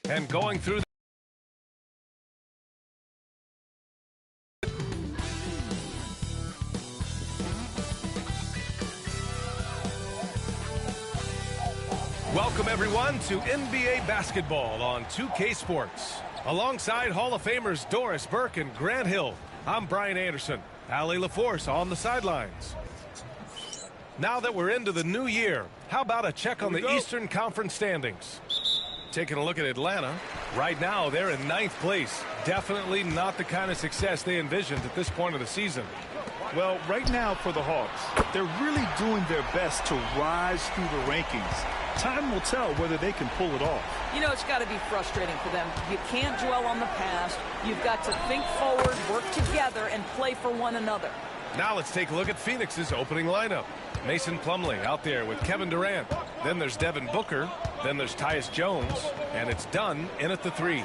And going through Welcome, everyone, to NBA basketball on 2K Sports. Alongside Hall of Famers Doris Burke and Grant Hill, I'm Brian Anderson. Allie LaForce on the sidelines. Now that we're into the new year, how about a check on the Eastern Conference standings? Taking a look at Atlanta. Right now, they're in 9th place. Definitely not the kind of success they envisioned at this point of the season. Well, right now for the Hawks, they're really doing their best to rise through the rankings. Time will tell whether they can pull it off. You know, it's got to be frustrating for them. You can't dwell on the past. You've got to think forward, work together, and play for one another. Now let's take a look at Phoenix's opening lineup. Mason Plumlee out there with Kevin Durant. Then there's Devin Booker. Then there's Tyus Jones. And it's Dunn in at the 3.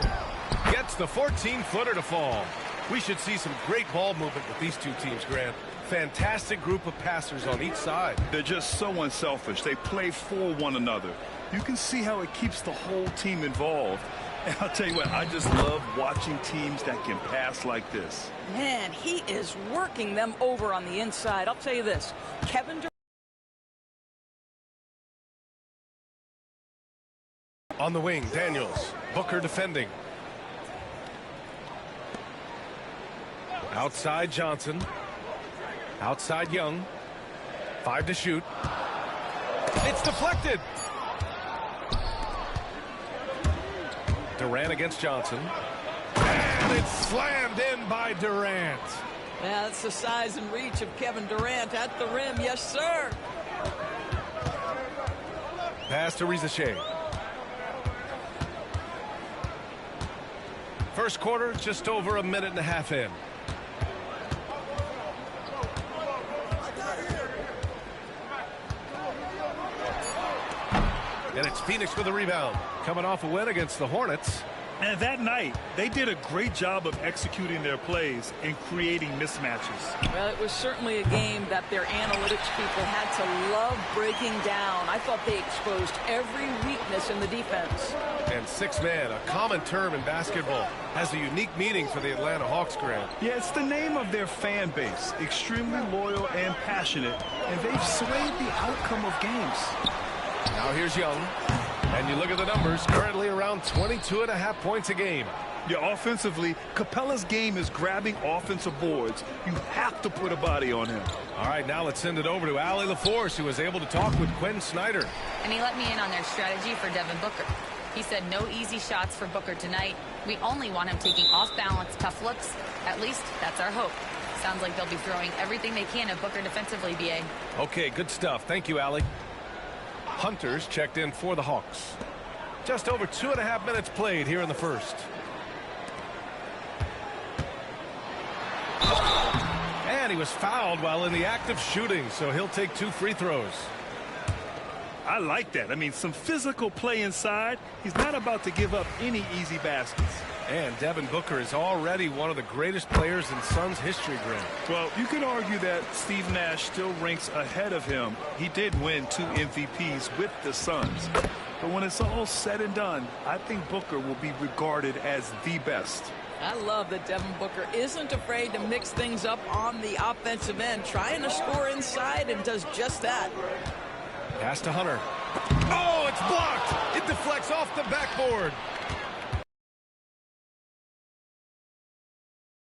Gets the 14-footer to fall. We should see some great ball movement with these two teams, Grant. Fantastic group of passers on each side. They're just so unselfish. They play for one another. You can see how it keeps the whole team involved. And I'll tell you what, I just love watching teams that can pass like this. Man, he is working them over on the inside. I'll tell you this, Kevin Durant. On the wing, Daniels. Booker defending. Outside Johnson. Outside Young. 5 to shoot. It's deflected. Durant against Johnson. And it's slammed in by Durant. Yeah, that's the size and reach of Kevin Durant at the rim. Yes, sir. Pass to Rizachet. First quarter, just over a minute and a half in. And it's Phoenix with a rebound. Coming off a win against the Hornets. And that night, they did a great job of executing their plays and creating mismatches. Well, it was certainly a game that their analytics people had to love breaking down. I thought they exposed every weakness in the defense. And 6-man, a common term in basketball, has a unique meaning for the Atlanta Hawks, Grant. Yeah, it's the name of their fan base. Extremely loyal and passionate. And they've swayed the outcome of games. Now here's Young. And you look at the numbers, currently around 22.5 points a game. Yeah, offensively, Capella's game is grabbing offensive boards. You have to put a body on him. All right, now let's send it over to Allie LaForce, who was able to talk with Quinn Snyder. And he let me in on their strategy for Devin Booker. He said no easy shots for Booker tonight. We only want him taking off-balance tough looks. At least that's our hope. Sounds like they'll be throwing everything they can at Booker defensively, B.A. Okay, good stuff. Thank you, Allie. Hunters checked in for the Hawks. Just over 2.5 minutes played here in the first. And he was fouled while in the act of shooting, so he'll take 2 free throws. I like that. I mean, some physical play inside. He's not about to give up any easy baskets. And Devin Booker is already one of the greatest players in Suns history, Grant. Well, you could argue that Steve Nash still ranks ahead of him. He did win 2 MVPs with the Suns. But when it's all said and done, I think Booker will be regarded as the best. I love that Devin Booker isn't afraid to mix things up on the offensive end, trying to score inside, and does just that. Pass to Hunter. Oh, it's blocked. It deflects off the backboard.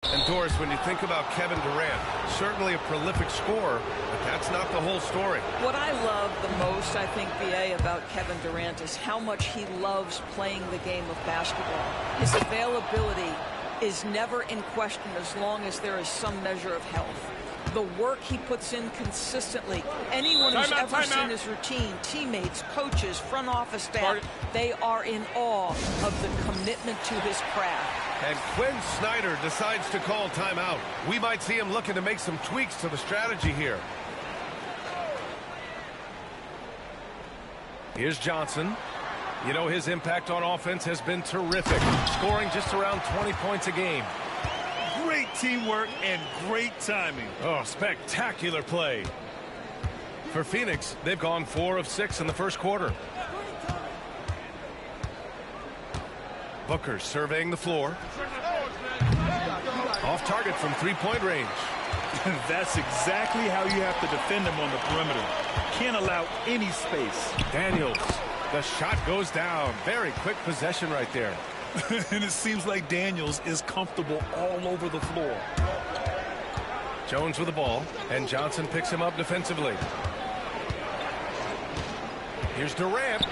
And Doris, when you think about Kevin Durant, certainly a prolific scorer, but that's not the whole story. What I love the most, I think, B.A., about Kevin Durant is how much he loves playing the game of basketball. His availability is never in question as long as there is some measure of health. The work he puts in consistently. Anyone who's ever seen his routine, teammates, coaches, front office staff, they are in awe of the commitment to his craft. And Quinn Snyder decides to call timeout. We might see him looking to make some tweaks to the strategy here. Here's Johnson. You know, his impact on offense has been terrific, scoring just around 20 points a game. Great teamwork and great timing. Oh, spectacular play. For Phoenix, they've gone 4 of 6 in the first quarter. Booker surveying the floor. Off target from three-point range. That's exactly how you have to defend them on the perimeter. Can't allow any space. Daniels. The shot goes down. Very quick possession right there. And it seems like Daniels is comfortable all over the floor. Jones with the ball, and Johnson picks him up defensively. Here's Durant.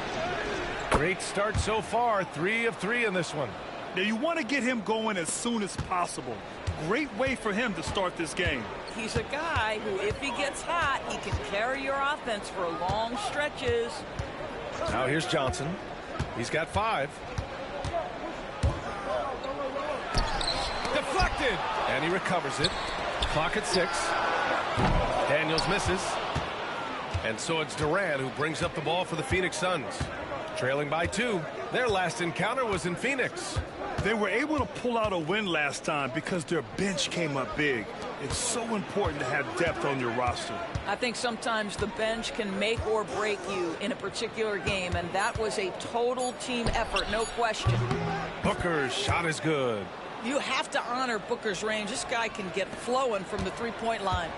Great start so far. 3 of 3 in this one. Now you want to get him going as soon as possible. Great way for him to start this game. He's a guy who, if he gets hot, he can carry your offense for long stretches. Now here's Johnson. He's got 5. Deflected. And he recovers it. Clock at 6. Daniels misses. And so it's Durant who brings up the ball for the Phoenix Suns. Trailing by 2. Their last encounter was in Phoenix. They were able to pull out a win last time because their bench came up big. It's so important to have depth on your roster. I think sometimes the bench can make or break you in a particular game, and that was a total team effort, no question. Booker's shot is good. You have to honor Booker's range. This guy can get flowing from the three-point line.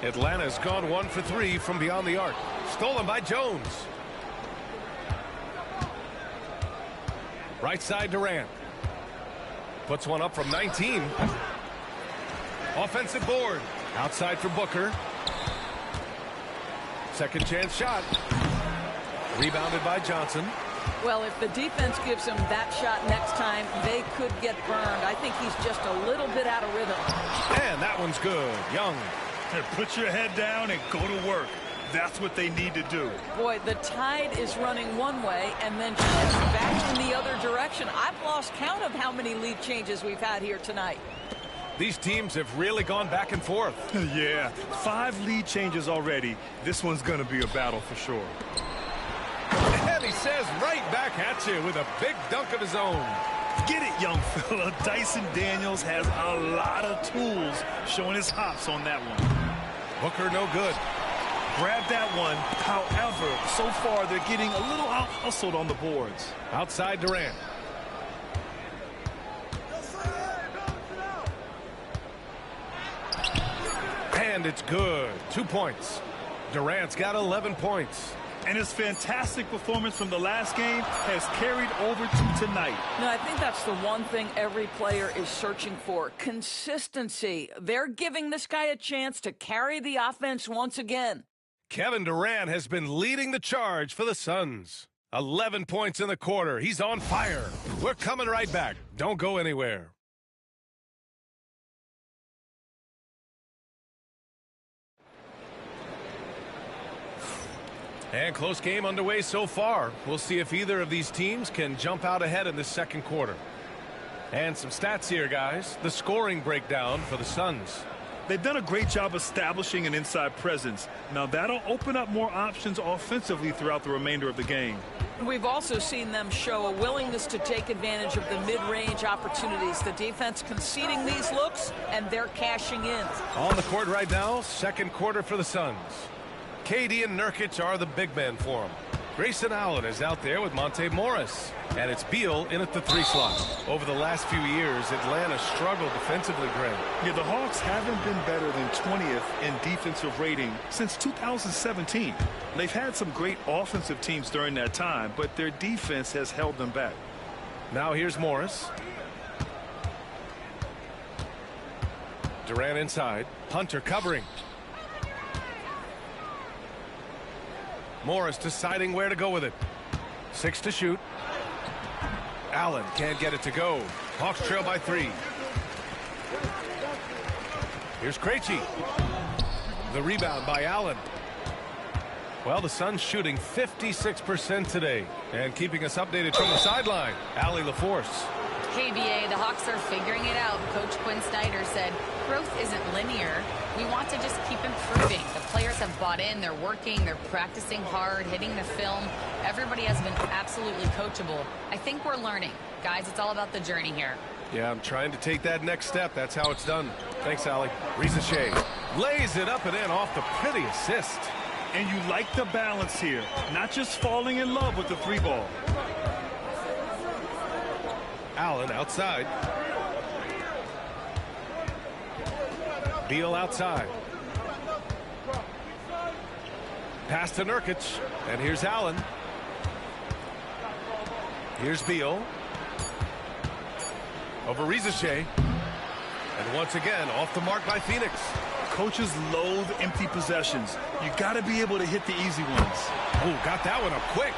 Atlanta's gone 1 for 3 from beyond the arc. Stolen by Jones. Right side Durant. Puts one up from 19. Offensive board. Outside for Booker. Second chance shot. Rebounded by Johnson. Well, if the defense gives him that shot next time, they could get burned. I think he's just a little bit out of rhythm. And that one's good. Young. Hey, put your head down and go to work. That's what they need to do. Boy, the tide is running one way and then shifts back in the other direction. I've lost count of how many lead changes we've had here tonight. These teams have really gone back and forth. Yeah, 5 lead changes already. This one's going to be a battle for sure. And he says right back at you with a big dunk of his own. Get it, young fella. Dyson Daniels has a lot of tools, showing his hops on that one. Booker no good. Grab that one. However, so far they're getting a little out-hustled on the boards. Outside Durant. And it's good. 2 points. Durant's got 11 points. And his fantastic performance from the last game has carried over to tonight. No, I think that's the one thing every player is searching for. Consistency. They're giving this guy a chance to carry the offense once again. Kevin Durant has been leading the charge for the Suns. 11 points in the quarter. He's on fire. We're coming right back. Don't go anywhere. And close game underway so far. We'll see if either of these teams can jump out ahead in this second quarter. And some stats here, guys. The scoring breakdown for the Suns. They've done a great job establishing an inside presence. Now that'll open up more options offensively throughout the remainder of the game. We've also seen them show a willingness to take advantage of the mid-range opportunities. The defense conceding these looks, and they're cashing in. On the court right now, second quarter for the Suns. KD and Nurkic are the big men for him. Grayson Allen is out there with Monte Morris. And it's Beal in at the 3 slot. Over the last few years, Atlanta struggled defensively, Greg. Yeah, the Hawks haven't been better than 20th in defensive rating since 2017. They've had some great offensive teams during that time, but their defense has held them back. Now here's Morris. Durant inside. Hunter covering. Morris deciding where to go with it. 6 to shoot. Allen can't get it to go. Hawks trail by 3. Here's Krejci. The rebound by Allen. Well, the Suns shooting 56% today. And keeping us updated from the sideline, Allie LaForce. KBA, the Hawks are figuring it out. Coach Quinn Snyder said, growth isn't linear. We want to just keep improving. The players have bought in. They're working. They're practicing hard, hitting the film. Everybody has been absolutely coachable. I think we're learning. Guys, it's all about the journey here. Yeah, I'm trying to take that next step. That's how it's done. Thanks, Allie. Risa Shea lays it up and in off the pretty assist. And you like the balance here. Not just falling in love with the 3 ball. Allen outside. Beal outside. Pass to Nurkic. And here's Allen. Here's Beal. Over Rizachet. And once again, off the mark by Phoenix. Coaches loathe empty possessions. You got to be able to hit the easy ones. Oh, got that one up quick.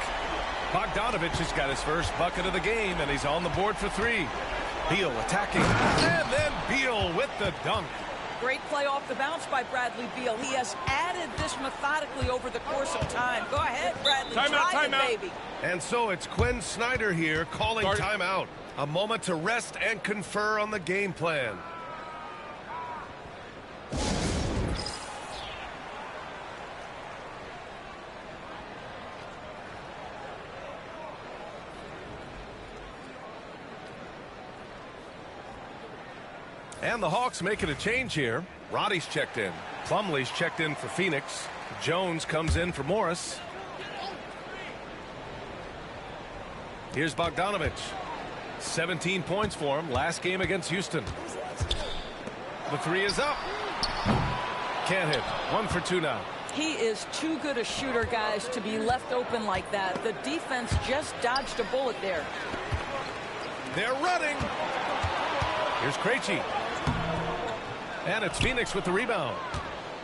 Bogdanovich has got his first bucket of the game, and he's on the board for three. Beal attacking. And then Beal with the dunk. Great play off the bounce by Bradley Beal. He has added this methodically over the course of time. Go ahead, Bradley. Try it, baby. And so it's Quinn Snyder here calling timeout. A moment to rest and confer on the game plan. And the Hawks making a change here. Roddy's checked in. Plumlee's checked in for Phoenix. Jones comes in for Morris. Here's Bogdanovich. 17 points for him last game against Houston. The three is up. Can't hit. 1 for 2 now. He is too good a shooter, guys, to be left open like that. The defense just dodged a bullet there. They're running. Here's Krejci. And it's Phoenix with the rebound.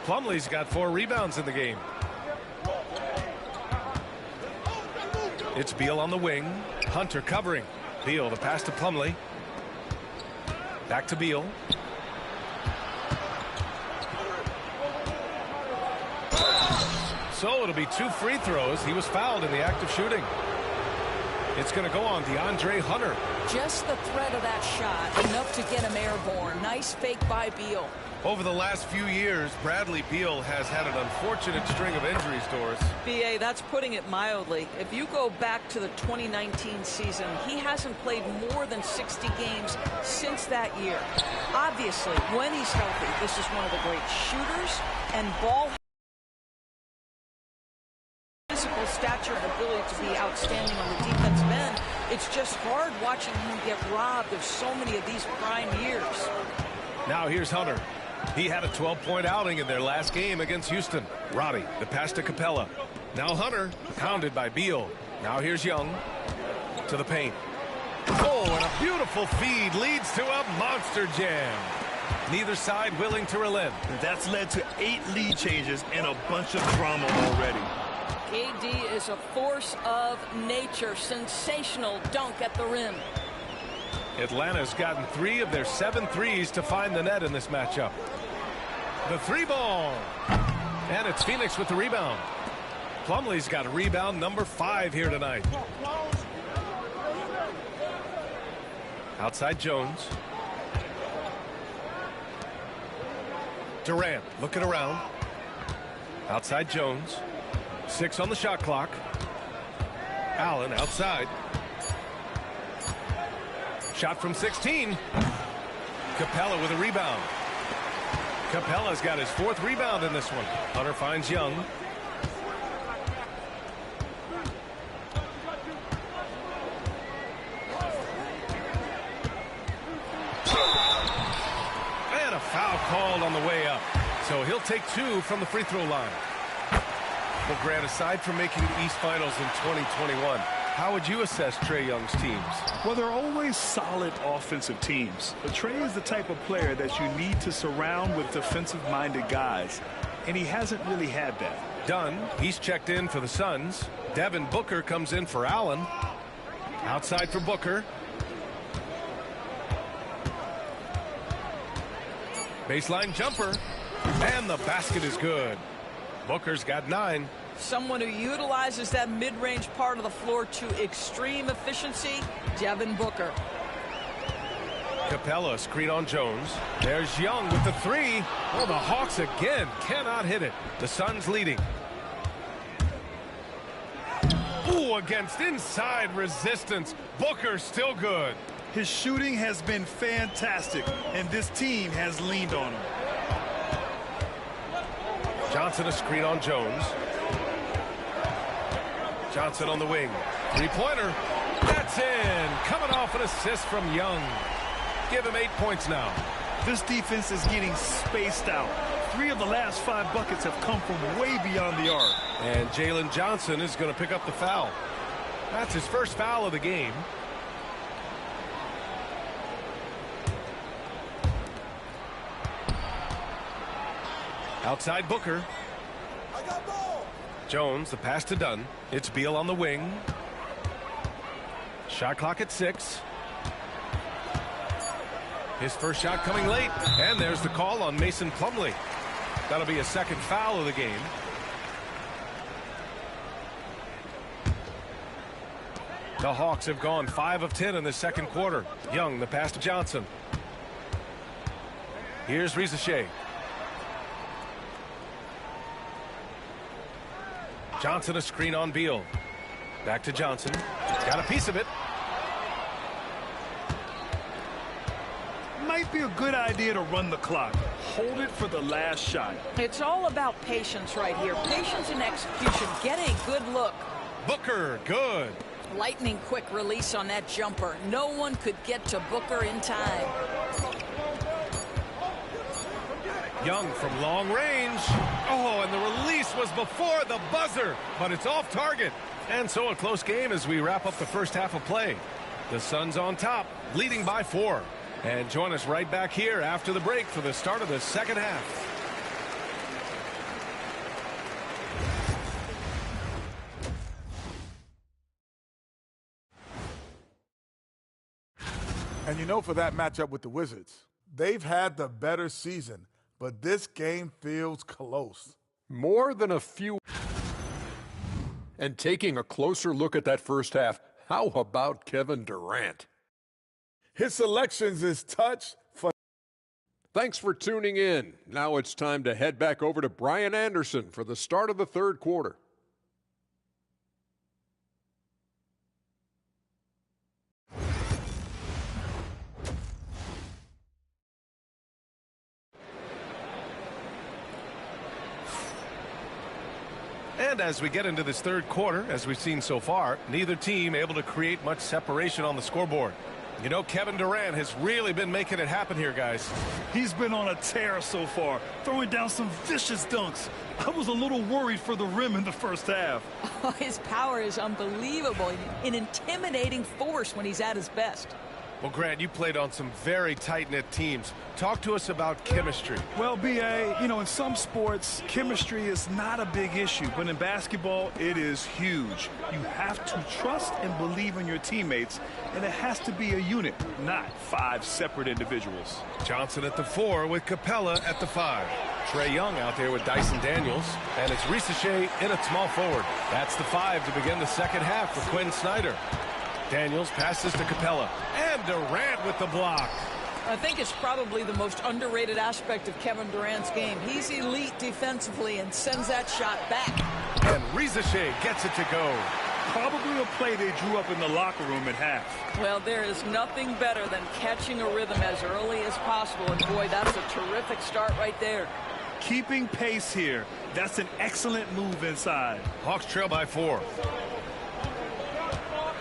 Plumlee's got 4 rebounds in the game. It's Beal on the wing. Hunter covering. Beal, the pass to Plumlee. Back to Beal. So it'll be 2 free throws. He was fouled in the act of shooting. It's going to go on DeAndre Hunter. Just the threat of that shot, enough to get him airborne. Nice fake by Beal. Over the last few years, Bradley Beal has had an unfortunate string of injuries, Doris. B.A., that's putting it mildly. If you go back to the 2019 season, he hasn't played more than 60 games since that year. Obviously, when he's healthy, this is one of the great shooters and ball physical stature and ability to be outstanding on the defensive end. It's just hard watching him get robbed of so many of these prime years. Now here's Hunter. He had a 12-point outing in their last game against Houston. Roddy, the pass to Capella. Now Hunter, pounded by Beal. Now here's Young to the paint. Oh, and a beautiful feed leads to a monster jam. Neither side willing to relent. That's led to 8 lead changes and a bunch of drama already. KD is a force of nature. Sensational dunk at the rim. Atlanta's gotten 3 of their 7 threes to find the net in this matchup. The 3 ball. And it's Phoenix with the rebound. Plumlee's got a rebound number 5 here tonight. Outside Jones. Durant looking around. Outside Jones. 6 on the shot clock. Allen outside. Shot from 16. Capella with a rebound. Capella's got his 4th rebound in this one. Hunter finds Young. And a foul called on the way up. So he'll take 2 from the free throw line. Well, Grant, aside from making the East Finals in 2021, how would you assess Trae Young's teams? Well, they're always solid offensive teams. But Trae is the type of player that you need to surround with defensive-minded guys. And he hasn't really had that. Dunn, he's checked in for the Suns. Devin Booker comes in for Allen. Outside for Booker. Baseline jumper. And the basket is good. Booker's got 9. Someone who utilizes that mid-range part of the floor to extreme efficiency, Devin Booker. Capella screen on Jones. There's Young with the 3. Oh, the Hawks again cannot hit it. The Suns leading. Ooh, against inside resistance. Booker still good. His shooting has been fantastic, and this team has leaned on him. Johnson a screen on Jones. Johnson on the wing. 3-pointer. That's in. Coming off an assist from Young. Give him 8 points now. This defense is getting spaced out. 3 of the last 5 buckets have come from way beyond the arc. And Jalen Johnson is going to pick up the foul. That's his first foul of the game. Outside Booker. Jones, the pass to Dunn. It's Beal on the wing. Shot clock at 6. His first shot coming late. And there's the call on Mason Plumlee. That'll be a second foul of the game. The Hawks have gone 5 of 10 in the second quarter. Young, the pass to Johnson. Here's Rizachet. Johnson a screen on Beal. Back to Johnson. Got a piece of it. Might be a good idea to run the clock. Hold it for the last shot. It's all about patience right here. Patience and execution. Get a good look. Booker, good. Lightning quick release on that jumper. No one could get to Booker in time. Young from long range. Oh, and the release was before the buzzer, but it's off target. And so a close game as we wrap up the first half of play. The Suns on top, leading by 4. And join us right back here after the break for the start of the second half. And you know, for that matchup with the Wizards, they've had the better season, but this game feels close. More than a few. And taking a closer look at that first half, how about Kevin Durant? His selections is touch for. Thanks for tuning in. Now it's time to head back over to Brian Anderson for the start of the third quarter. And as we get into this third quarter, as we've seen so far, neither team able to create much separation on the scoreboard. You know, Kevin Durant has really been making it happen here, guys. He's been on a tear so far, throwing down some vicious dunks. I was a little worried for the rim in the first half. Oh, his power is unbelievable. An intimidating force when he's at his best. Well, Grant, you played on some very tight-knit teams. Talk to us about chemistry. Well, B.A., you know, in some sports, chemistry is not a big issue, but in basketball, it is huge. You have to trust and believe in your teammates, and it has to be a unit, not 5 separate individuals. Johnson at the 4 with Capella at the 5. Trae Young out there with Dyson Daniels, and it's Rizachet in at small forward. That's the 5 to begin the second half for Quinn Snyder. Daniels passes to Capella, and Durant with the block. I think it's probably the most underrated aspect of Kevin Durant's game. He's elite defensively and sends that shot back. And Rizachet gets it to go. Probably a play they drew up in the locker room at half. Well, there is nothing better than catching a rhythm as early as possible, and boy, that's a terrific start right there. Keeping pace here. That's an excellent move inside. Hawks trail by 4.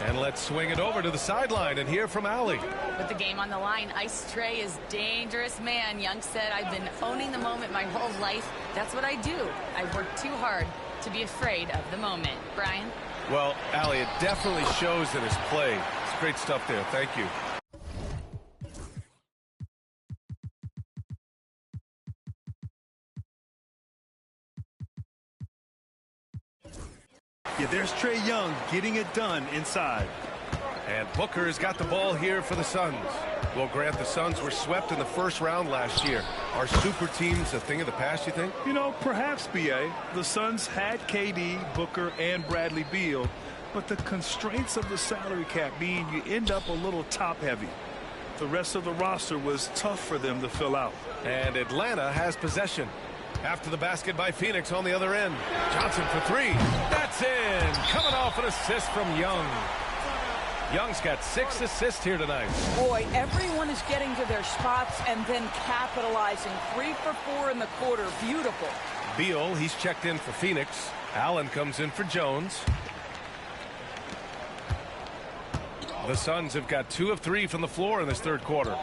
And let's swing it over to the sideline and hear from Allie. With the game on the line, Ice Trae is dangerous man. Young said, I've been owning the moment my whole life. That's what I do. I work too hard to be afraid of the moment. Brian? Well, Allie, it definitely shows in his play. It's great stuff there. Thank you. Yeah, there's Trae Young getting it done inside. And Booker has got the ball here for the Suns. Well, Grant, the Suns were swept in the first round last year. Are super teams a thing of the past, you think? You know, perhaps, B.A. The Suns had KD, Booker, and Bradley Beal, but the constraints of the salary cap mean you end up a little top-heavy. The rest of the roster was tough for them to fill out. And Atlanta has possession. After the basket by Phoenix on the other end. Johnson for 3. That's in. Coming off an assist from Young. Young's got 6 assists here tonight. Boy, everyone is getting to their spots and then capitalizing. 3 for 4 in the quarter. Beautiful. Beal, he's checked in for Phoenix. Allen comes in for Jones. The Suns have got 2 of 3 from the floor in this third quarter.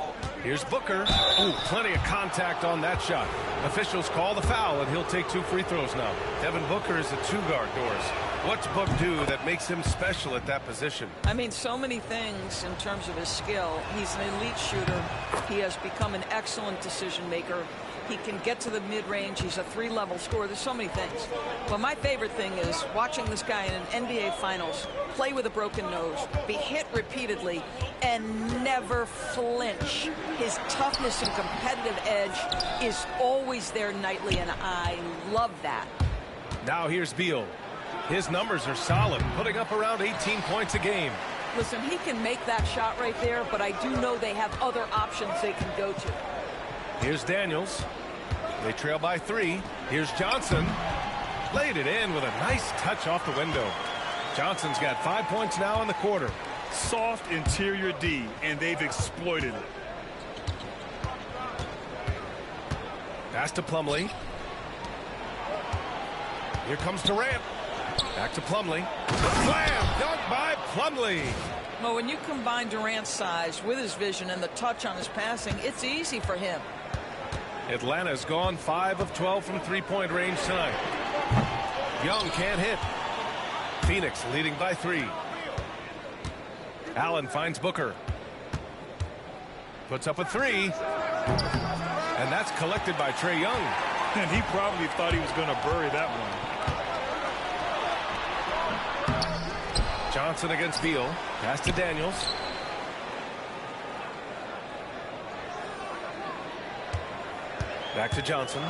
Here's Booker. Ooh, plenty of contact on that shot. Officials call the foul, and he'll take 2 free throws now. Devin Booker is a 2-guard, Doris. What's Book do that makes him special at that position? I mean, so many things in terms of his skill. He's an elite shooter. He has become an excellent decision maker. He can get to the mid-range. He's a 3-level scorer. There's so many things. But my favorite thing is watching this guy in an NBA Finals play with a broken nose, be hit repeatedly, and never flinch. His toughness and competitive edge is always there nightly, and I love that. Now here's Beal. His numbers are solid, putting up around 18 points a game. Listen, he can make that shot right there, but I do know they have other options they can go to. Here's Daniels. They trail by 3. Here's Johnson. Laid it in with a nice touch off the window. Johnson's got 5 points now in the quarter. Soft interior D, and they've exploited it. Pass to Plumlee. Here comes Durant. Back to Plumlee. Slam dunk by Plumlee. Well, when you combine Durant's size with his vision and the touch on his passing, it's easy for him. Atlanta's gone 5 of 12 from 3-point range tonight. Young can't hit. Phoenix leading by 3. Allen finds Booker. Puts up a 3. And that's collected by Trae Young. And he probably thought he was going to bury that one. Johnson against Beal. Pass to Daniels. Back to Johnson.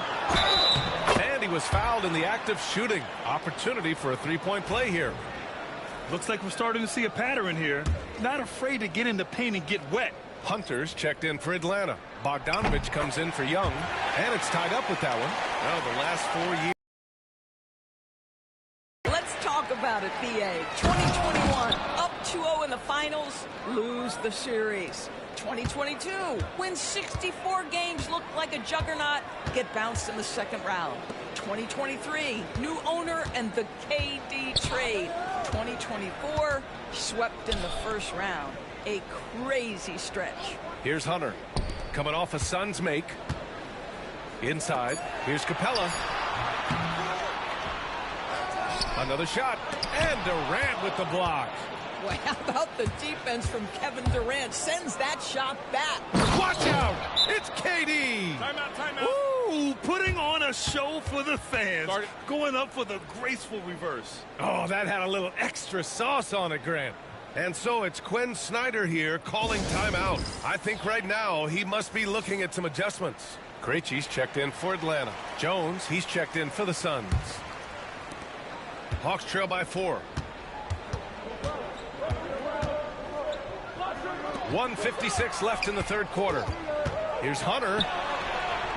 And he was fouled in the act of shooting. Opportunity for a 3-point play here. Looks like we're starting to see a pattern here. Not afraid to get in the paint and get wet. Hunter's checked in for Atlanta. Bogdanovich comes in for Young. And it's tied up with that one. Now the last 4 years. Let's talk about it, BA. 2021, up 2-0 in the finals, lose the series. 2022, win 64 games, look like a juggernaut, get bounced in the second round. 2023, new owner and the KD trade. 2024, swept in the first round. A crazy stretch. Here's Hunter, coming off a Suns make. Inside, here's Capella. Another shot, and Durant with the block. Well, how about the defense from Kevin Durant? Sends that shot back. Watch out! It's KD! Timeout. Ooh, putting on a show for the fans. Going up for the graceful reverse. Oh, that had a little extra sauce on it, Grant. And so it's Quinn Snyder here calling timeout. I think right now he must be looking at some adjustments. Krejci's checked in for Atlanta. Jones, he's checked in for the Suns. Hawks trail by 4. 1:56 left in the third quarter. Here's Hunter.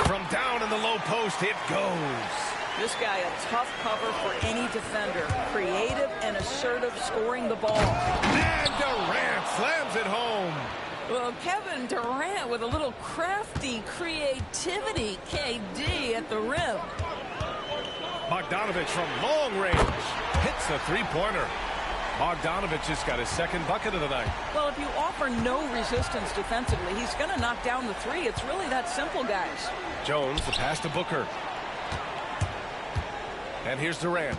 From down in the low post, it goes. This guy a tough cover for any defender. Creative and assertive scoring the ball. And Durant slams it home. Well, Kevin Durant with a little crafty creativity. KD at the rim. Bogdanovich from long range hits a 3-pointer. Bogdanovich has got his second bucket of the night. Well, if you offer no resistance defensively, he's going to knock down the 3. It's really that simple, guys. Jones, the pass to Booker. And here's Durant.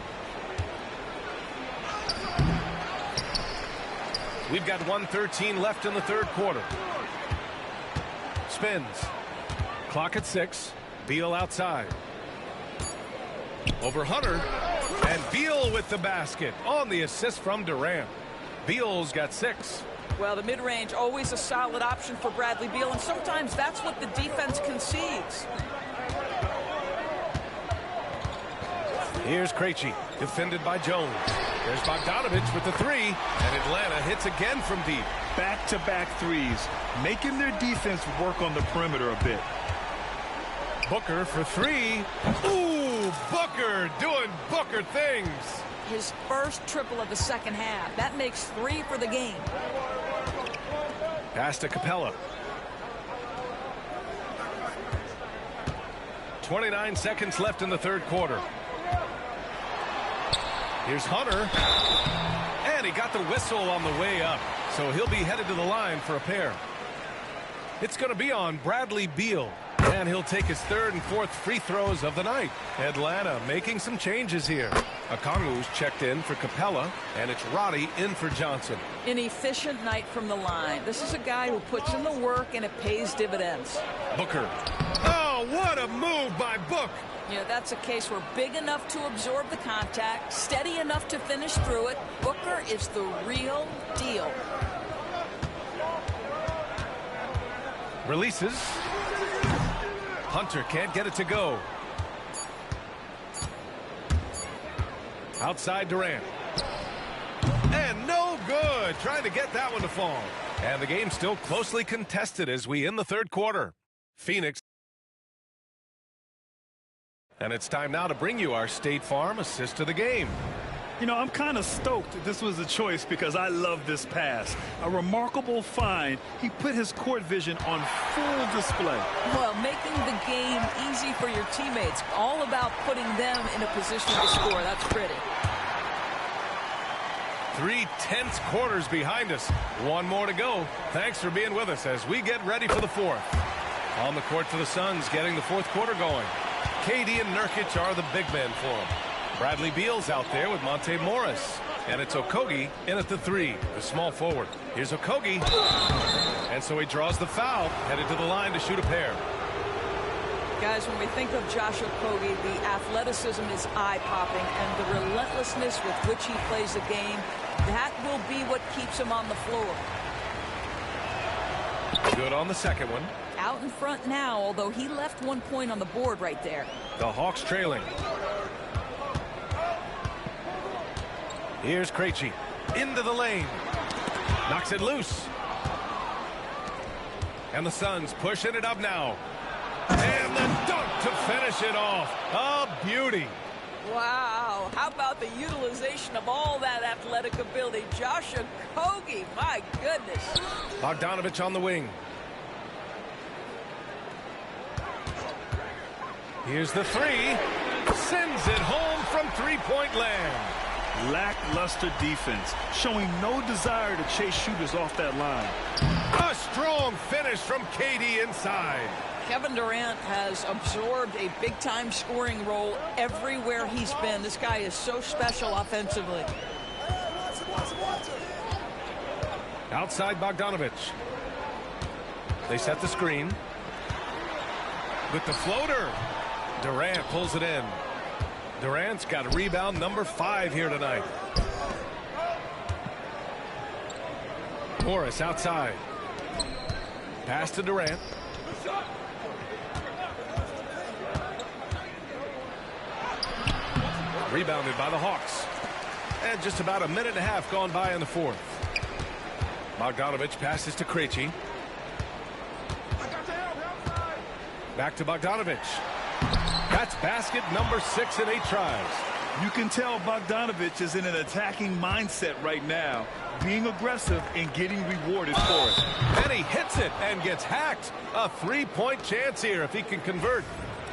We've got 1:13 left in the third quarter. Spins. Clock at 6. Beal outside. Over Hunter. And Beal with the basket on the assist from Durant. Beal's got 6. Well, the mid-range, always a solid option for Bradley Beal, and sometimes that's what the defense concedes. Here's Krejci, defended by Jones. There's Bogdanovich with the 3, and Atlanta hits again from deep. Back-to-back threes, making their defense work on the perimeter a bit. Booker for 3. Ooh, Booker doing Booker things. His first triple of the second half. That makes 3 for the game. Pass to Capella. 29 seconds left in the third quarter. Here's Hunter. And he got the whistle on the way up, so he'll be headed to the line for a pair. It's going to be on Bradley Beal, and he'll take his third and fourth free throws of the night. Atlanta making some changes here. Okongwu's checked in for Capella, and it's Roddy in for Johnson. An efficient night from the line. This is a guy who puts in the work, and it pays dividends. Booker. Oh, what a move by Book. Yeah, that's a case where big enough to absorb the contact, steady enough to finish through it. Booker is the real deal. Releases. Hunter can't get it to go. Outside Durant. And no good. Trying to get that one to fall. And the game's still closely contested as we end the third quarter. Phoenix. And it's time now to bring you our State Farm assist of the game. You know, I'm kind of stoked this was a choice because I love this pass. A remarkable find. He put his court vision on full display. Well, making the game easy for your teammates. All about putting them in a position to score. That's pretty. 3 tense quarters behind us. One more to go. Thanks for being with us as we get ready for the fourth. On the court for the Suns, getting the fourth quarter going. KD and Nurkic are the big men for him. Bradley Beal's out there with Monte Morris. And it's Okogie in at the 3, the small forward. Here's Okogie. And so he draws the foul, headed to the line to shoot a pair. Guys, when we think of Josh Okogie, the athleticism is eye-popping, and the relentlessness with which he plays the game, that will be what keeps him on the floor. Good on the second one. Out in front now, although he left 1 point on the board right there. The Hawks trailing. Here's Krejci. Into the lane. Knocks it loose. And the Suns pushing it up now. And the dunk to finish it off. A beauty. Wow. How about the utilization of all that athletic ability? Josh Okogie, my goodness. Bogdanovich on the wing. Here's the 3. Sends it home from three-point land. Lackluster defense, showing no desire to chase shooters off that line. A strong finish from KD inside. Kevin Durant has absorbed a big-time scoring role everywhere he's been. This guy is so special offensively. Outside Bogdanovich. They set the screen. With the floater. Durant pulls it in. Durant's got rebound number 5 here tonight. Morris outside. Pass to Durant. Rebounded by the Hawks. And just about a minute and a half gone by in the fourth. Bogdanovich passes to Krejci. Back to Bogdanovich. That's basket number 6 in 8 tries. You can tell Bogdanovich is in an attacking mindset right now, being aggressive and getting rewarded for it. And he hits it and gets hacked. A 3-point chance here if he can convert.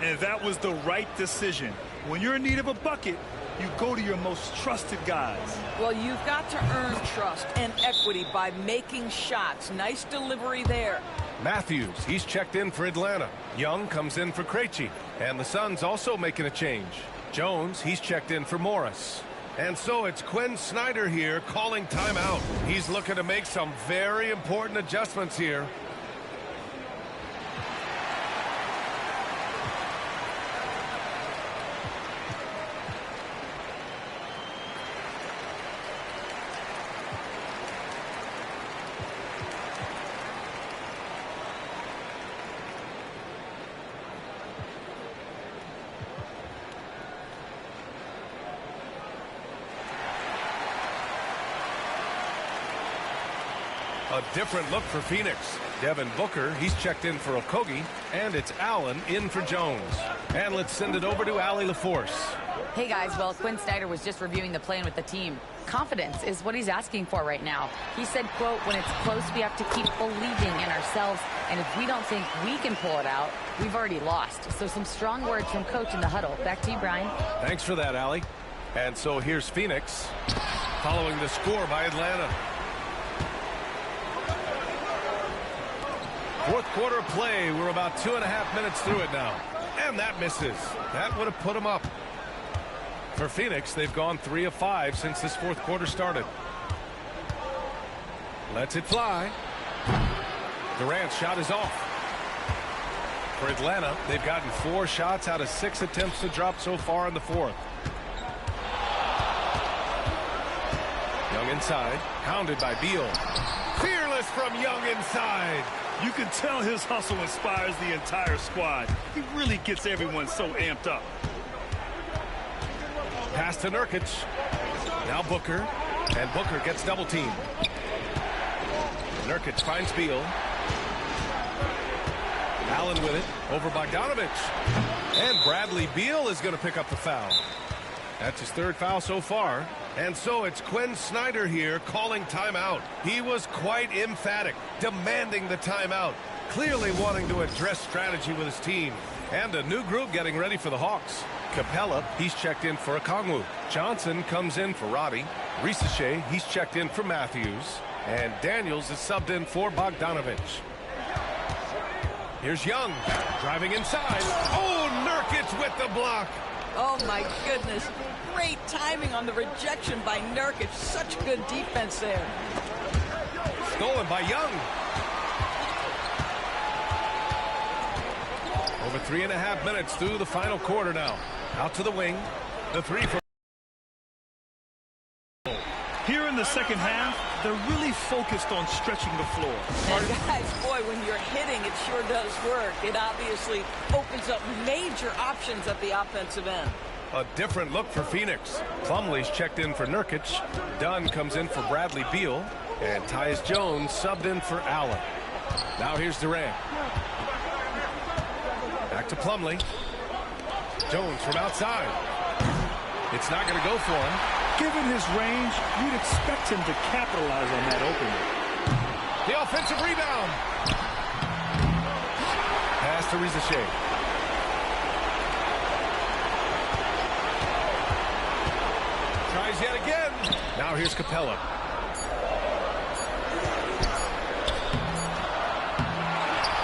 And that was the right decision. When you're in need of a bucket, you go to your most trusted guys. Well, you've got to earn trust and equity by making shots. Nice delivery there. Matthews, he's checked in for Atlanta. Young comes in for Krejci. And the Suns also making a change. Jones, he's checked in for Morris. And so it's Quinn Snyder here calling timeout. He's looking to make some very important adjustments here. A different look for Phoenix. Devin Booker, he's checked in for Okogie, and it's Allen in for Jones. And let's send it over to Allie LaForce. Hey guys, well, Quinn Snyder was just reviewing the plan with the team. Confidence is what he's asking for right now. He said, quote, when it's close, we have to keep believing in ourselves, and if we don't think we can pull it out, we've already lost. So some strong words from coach in the huddle. Back to you, Brian. Thanks for that, Allie. And so here's Phoenix following the score by Atlanta. Fourth quarter play. We're about 2.5 minutes through it now. And that misses. That would have put them up. For Phoenix, they've gone 3 of 5 since this fourth quarter started. Lets it fly. Durant's shot is off. For Atlanta, they've gotten 4 shots out of 6 attempts to drop so far in the fourth. Young inside, hounded by Beal. Fearless from Young inside. You can tell his hustle inspires the entire squad. He really gets everyone so amped up. Pass to Nurkic. Now Booker. And Booker gets double teamed. Nurkic finds Beal. Allen with it. Over Bogdanovich. And Bradley Beal is going to pick up the foul. That's his 3rd foul so far. And so it's Quinn Snyder here calling timeout. He was quite emphatic, demanding the timeout, clearly wanting to address strategy with his team. And a new group getting ready for the Hawks. Capella, he's checked in for Okongwu. Johnson comes in for Roddy. Risache, he's checked in for Matthews. And Daniels is subbed in for Bogdanovich. Here's Young, driving inside. Oh, Nurkic with the block. Oh, my goodness. Great timing on the rejection by Nurkic. Such good defense there. Stolen by Young. Over 3.5 minutes through the final quarter now. Out to the wing. The 3 from... Here in the second half, they're really focused on stretching the floor. And guys, boy, when you're hitting, it sure does work. It obviously opens up major options at the offensive end. A different look for Phoenix. Plumlee's checked in for Nurkic. Dunn comes in for Bradley Beal. And Tyus Jones subbed in for Allen. Now here's Durant. Back to Plumlee. Jones from outside. It's not going to go for him. Given his range, you'd expect him to capitalize on that opening. The offensive rebound. Pass to Risache. Tries yet again. Now here's Capella.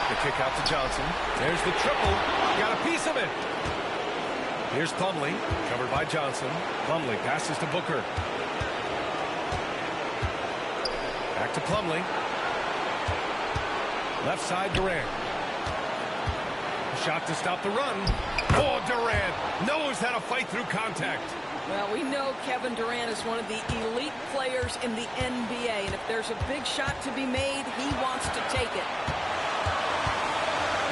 The kick out to Johnson. There's the triple. Got a piece of it. Here's Plumlee, covered by Johnson. Plumlee passes to Booker. Back to Plumlee. Left side, Durant. Shot to stop the run. Oh, Durant knows how to fight through contact. Well, we know Kevin Durant is one of the elite players in the NBA, and if there's a big shot to be made, he wants to take it.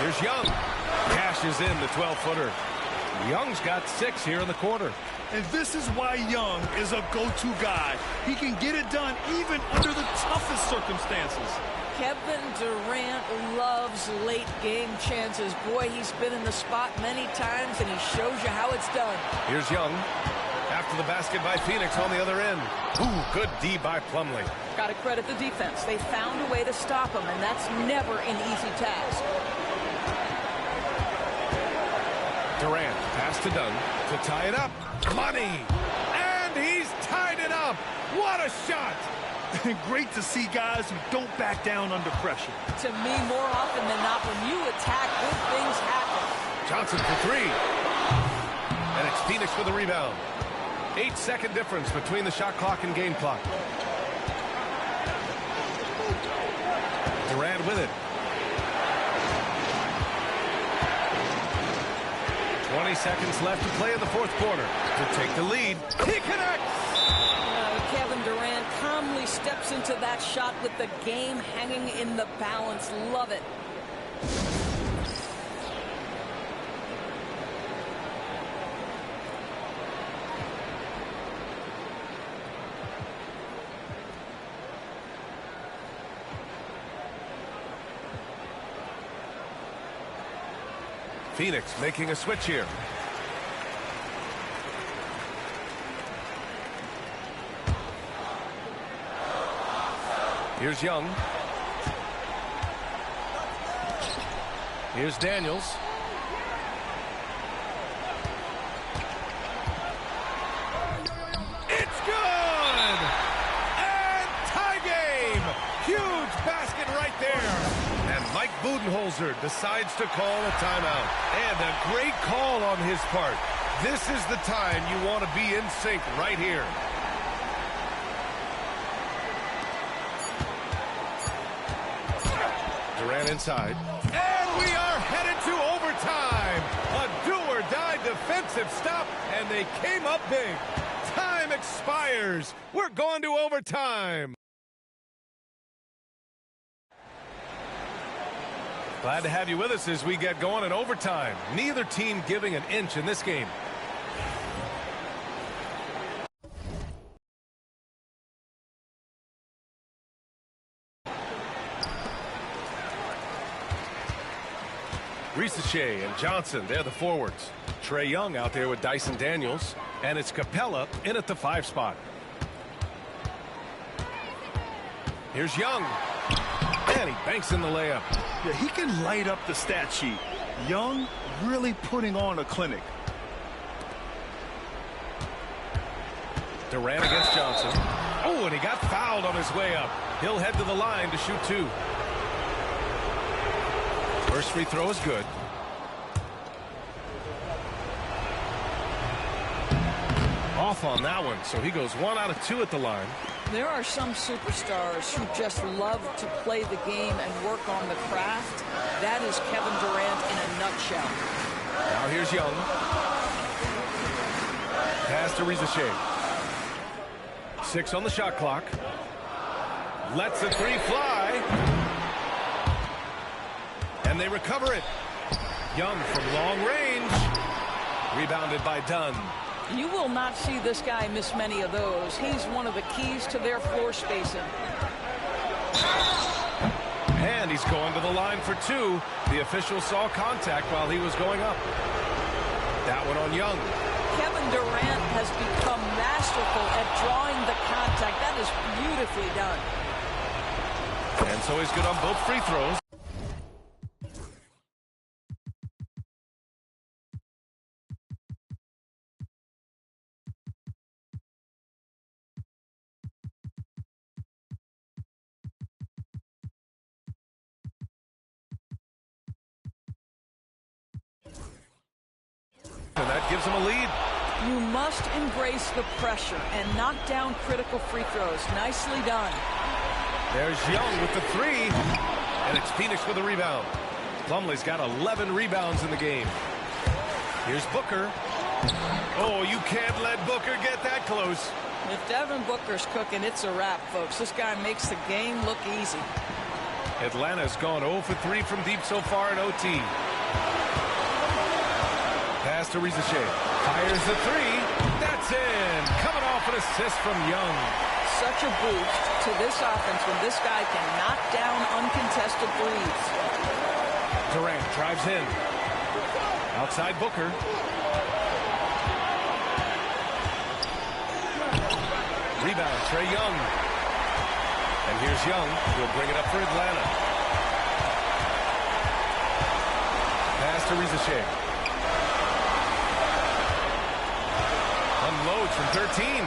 Here's Young. Cashes in the 12-footer. Young's got 6 here in the quarter. And this is why Young is a go-to guy. He can get it done even under the toughest circumstances. Kevin Durant loves late game chances. Boy, he's been in the spot many times, and he shows you how it's done. Here's Young. After the basket by Phoenix on the other end. Ooh, good D by Plumlee. Got to credit the defense. They found a way to stop him, and that's never an easy task. Durant, pass to Dunn to tie it up. Money! And he's tied it up! What a shot! Great to see guys who don't back down under pressure. To me, more often than not, when you attack, good things happen. Johnson for 3. And it's Phoenix for the rebound. 8-second difference between the shot clock and game clock. Durant with it. 20 seconds left to play in the fourth quarter. To take the lead. He connects! Kevin Durant calmly steps into that shot with the game hanging in the balance. Love it. Phoenix making a switch here. Here's Young. Here's Daniels. Huge basket right there. And Mike Budenholzer decides to call a timeout. And a great call on his part. This is the time you want to be in sync right here. Durant inside. And we are headed to overtime. A do-or-die defensive stop, and they came up big. Time expires. We're going to overtime. Glad to have you with us as we get going in overtime. Neither team giving an inch in this game. Risache and Johnson, they're the forwards. Trae Young out there with Dyson Daniels. And it's Capella in at the 5 spot. Here's Young. And he banks in the layup. Yeah, he can light up the stat sheet. Young really putting on a clinic. Durant against Johnson. Oh, and he got fouled on his way up. He'll head to the line to shoot 2. First free throw is good. Off on that one, so he goes 1 out of 2 at the line. There are some superstars who just love to play the game and work on the craft. That is Kevin Durant in a nutshell. Now here's Young. Pass to Risache. 6 on the shot clock. Lets the 3 fly. And they recover it. Young from long range. Rebounded by Dunn. You will not see this guy miss many of those. He's one of the keys to their floor spacing. And he's going to the line for 2. The official saw contact while he was going up. That one on Young. Kevin Durant has become masterful at drawing the contact. That is beautifully done. And so he's good on both free throws. And that gives him a lead. You must embrace the pressure and knock down critical free throws. Nicely done. There's Young with the 3. And it's Phoenix with a rebound. Plumlee's got 11 rebounds in the game. Here's Booker. Oh, you can't let Booker get that close. If Devin Booker's cooking, it's a wrap, folks. This guy makes the game look easy. Atlanta's gone 0 for 3 from deep so far in OT. Pass to Risache. Fires the 3. That's in. Coming off an assist from Young. Such a boost to this offense when this guy can knock down uncontested threes. Durant drives in. Outside Booker. Rebound, Trae Young. And here's Young. He'll bring it up for Atlanta. Pass to Risache. Unloads from 13.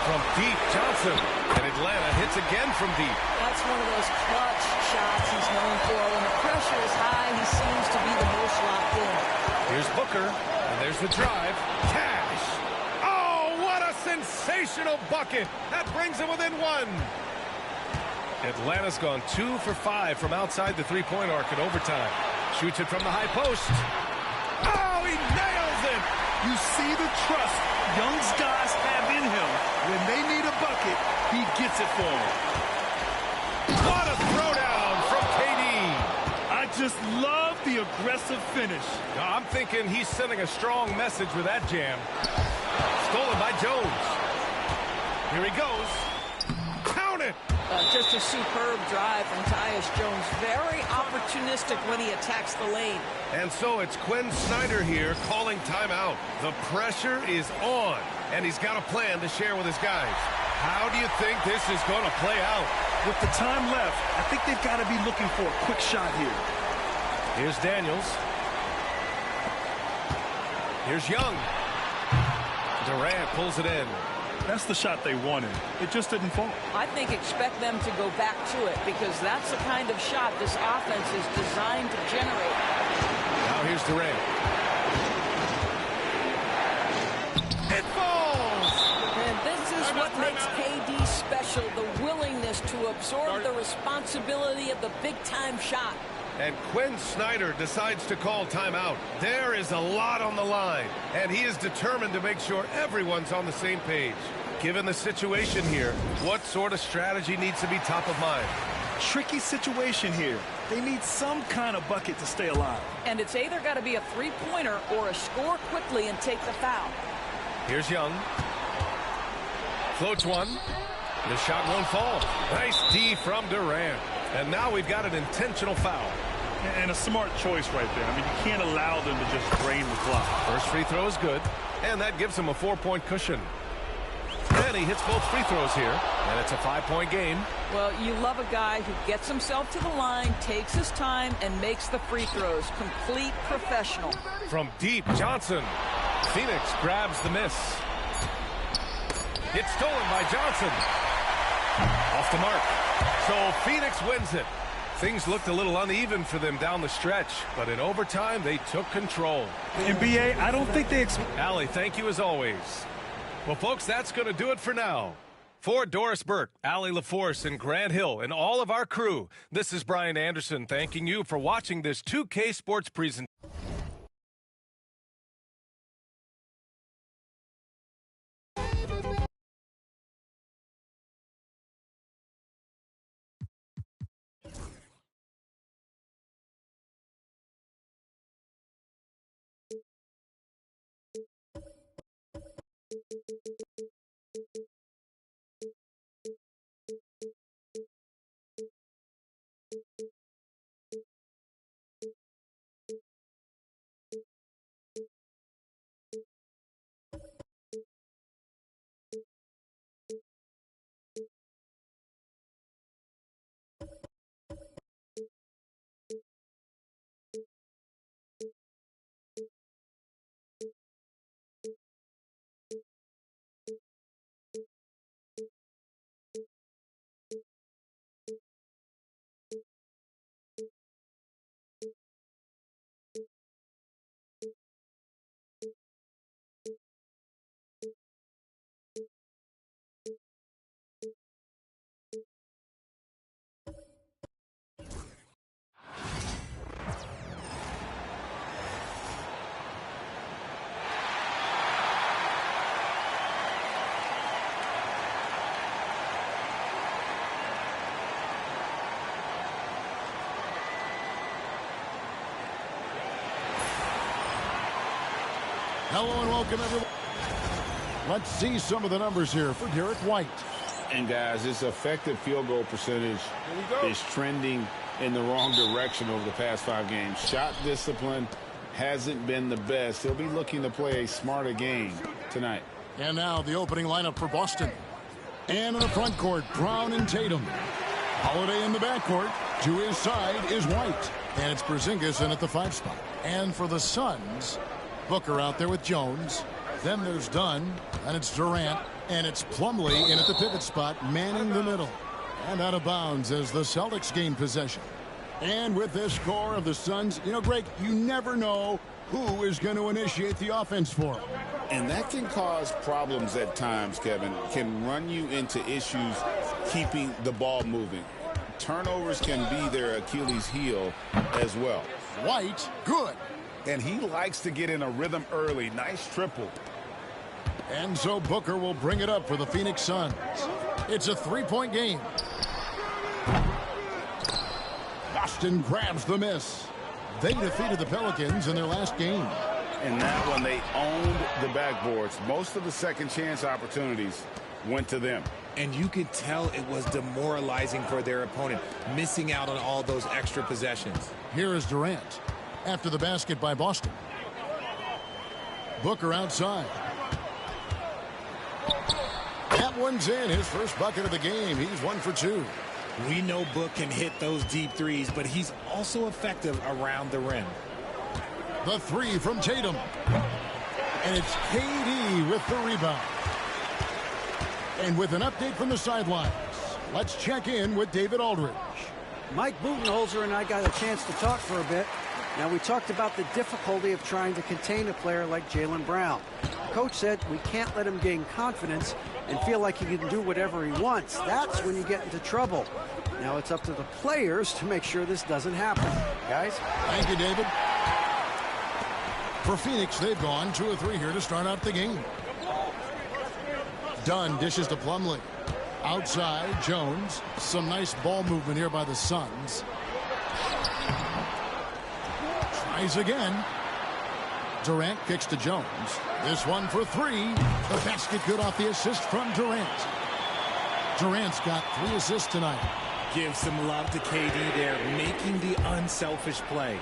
From deep, Johnson. And Atlanta hits again from deep. That's one of those clutch shots he's known for. When the pressure is high, he seems to be the most locked in. Here's Booker. And there's the drive. Cash. Oh, what a sensational bucket. That brings him within 1. Atlanta's gone 2 for 5 from outside the three-point arc in overtime. Shoots it from the high post. Oh, he nails it. You see the trust Young's guys have in him. When they need a bucket, he gets it for them. What a throwdown from KD. I just love the aggressive finish. I'm thinking he's sending a strong message with that jam. Stolen by Jones. Here he goes. Count it. Just a superb drive from Tyus Jones. Very opportunistic when he attacks the lane. And so it's Quinn Snyder here calling timeout. The pressure is on, and he's got a plan to share with his guys. How do you think this is going to play out? With the time left, I think they've got to be looking for a quick shot here. Here's Daniels. Here's Young. Durant pulls it in. That's the shot they wanted. It just didn't fall. I think expect them to go back to it because that's the kind of shot this offense is designed to generate. Now here's Durant. It falls! And this is what makes KD special, the willingness to absorb the responsibility of the big-time shot. And Quinn Snyder decides to call timeout. There is a lot on the line, and he is determined to make sure everyone's on the same page. Given the situation here, what sort of strategy needs to be top of mind? Tricky situation here. They need some kind of bucket to stay alive. And it's either got to be a three-pointer or a score quickly and take the foul. Here's Young. Floats one. The shot won't fall. Nice D from Durant. And now we've got an intentional foul. And a smart choice right there. I mean, you can't allow them to just drain the clock. First free throw is good, and that gives him a 4-point cushion. And he hits both free throws here, and it's a 5-point game. Well, you love a guy who gets himself to the line, takes his time, and makes the free throws. Complete professional. From deep, Johnson. Phoenix grabs the miss. It's stolen by Johnson. Off the mark. So Phoenix wins it. Things looked a little uneven for them down the stretch, but in overtime, they took control. NBA, I don't think they Allie, thank you as always. Well, folks, that's going to do it for now. For Doris Burke, Allie LaForce, and Grant Hill, and all of our crew, this is Brian Anderson thanking you for watching this 2K Sports presentation. Hello and welcome, everyone. Let's see some of the numbers here for Derek White. And, guys, his effective field goal percentage is trending in the wrong direction over the past 5 games. Shot discipline hasn't been the best. He'll be looking to play a smarter game tonight. And now the opening lineup for Boston. And in the front court, Brown and Tatum. Holiday in the backcourt. To his side is White. And it's Porzingis in at the 5 spot. And for the Suns, Booker out there with Jones. Then there's Dunn, and it's Durant, and it's Plumlee in at the pivot spot, manning the middle. And out of bounds as the Celtics gain possession. And with this score of the Suns, you know, Greg, you never know who is going to initiate the offense for them. And that can cause problems at times, Kevin. Can run you into issues keeping the ball moving. Turnovers can be their Achilles heel as well. White, good. And he likes to get in a rhythm early. Nice triple. And so Booker will bring it up for the Phoenix Suns. It's a 3-point game. Boston grabs the miss. They defeated the Pelicans in their last game. And that one, they owned the backboards. Most of the second chance opportunities went to them. And you could tell it was demoralizing for their opponent, missing out on all those extra possessions. Here is Durant. After the basket by Boston. Booker outside. That one's in. His first bucket of the game. He's 1 for 2. We know Book can hit those deep threes, but he's also effective around the rim. The 3 from Tatum. And it's KD with the rebound. And with an update from the sidelines, let's check in with David Aldridge. Mike Budenholzer and I got a chance to talk for a bit. Now, we talked about the difficulty of trying to contain a player like Jaylen Brown. Coach said we can't let him gain confidence and feel like he can do whatever he wants. That's when you get into trouble. Now it's up to the players to make sure this doesn't happen. Guys? Thank you, David. For Phoenix, they've gone 2 of 3 here to start out the game. Dunn dishes to Plumlee. Outside, Jones. Some nice ball movement here by the Suns. Tries again. Durant kicks to Jones. This one for 3. The basket good off the assist from Durant. Durant's got 3 assists tonight. Give some love to KD there, making the unselfish play.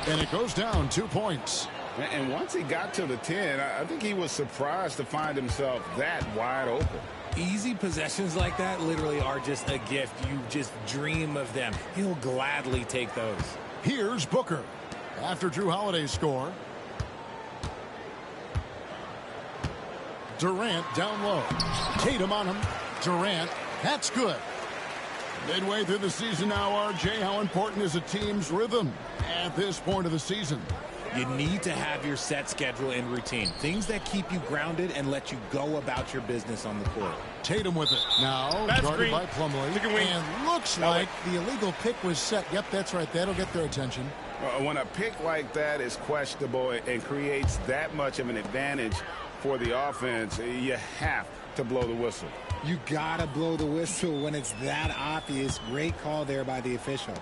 And it goes down 2 points. And once he got to the 10, I think he was surprised to find himself that wide open. Easy possessions like that literally are just a gift. You just dream of them. He'll gladly take those. Here's Booker. After Drew Holiday's score. Durant down low. Tatum on him. Durant. That's good. Midway through the season now, RJ, how important is a team's rhythm at this point of the season? You need to have your set schedule and routine. Things that keep you grounded and let you go about your business on the court. Tatum with it. Now guarded by Plumlee. And looks like the illegal pick was set. Yep, that's right. That'll get their attention. When a pick like that is questionable and creates that much of an advantage for the offense, you have to blow the whistle. You gotta blow the whistle when it's that obvious. Great call there by the official.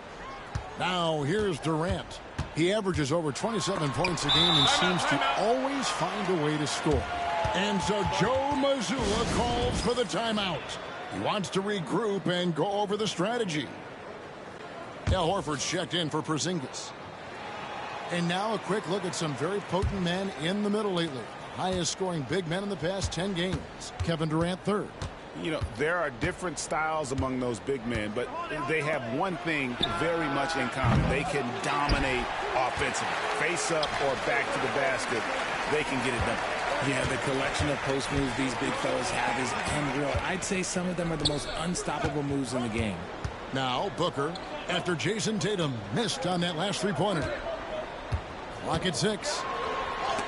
Now here's Durant. He averages over 27 points a game and seems to always find a way to score. And so Joe Mazzulla calls for the timeout. He wants to regroup and go over the strategy. Al Horford's checked in for Porzingis. And now a quick look at some very potent men in the middle lately. Highest scoring big men in the past 10 games. Kevin Durant third. You know, there are different styles among those big men, but they have one thing very much in common. They can dominate offensively. Face up or back to the basket, they can get it done. Yeah, the collection of post moves these big fellas have is unreal. I'd say some of them are the most unstoppable moves in the game. Now Booker, after Jason Tatum missed on that last three-pointer. Clock at 6.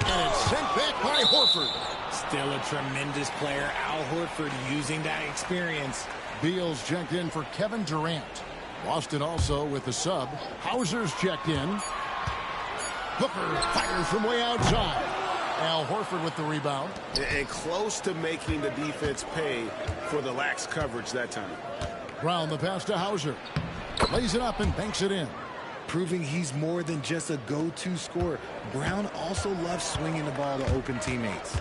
And it's sent back by Horford. Still a tremendous player. Al Horford using that experience. Beal's checked in for Kevin Durant. Boston also with the sub. Hauser's checked in. Booker fires from way outside. Al Horford with the rebound. And close to making the defense pay for the lax coverage that time. Brown the pass to Hauser. Lays it up and banks it in. Proving he's more than just a go-to scorer. Brown also loves swinging the ball to open teammates.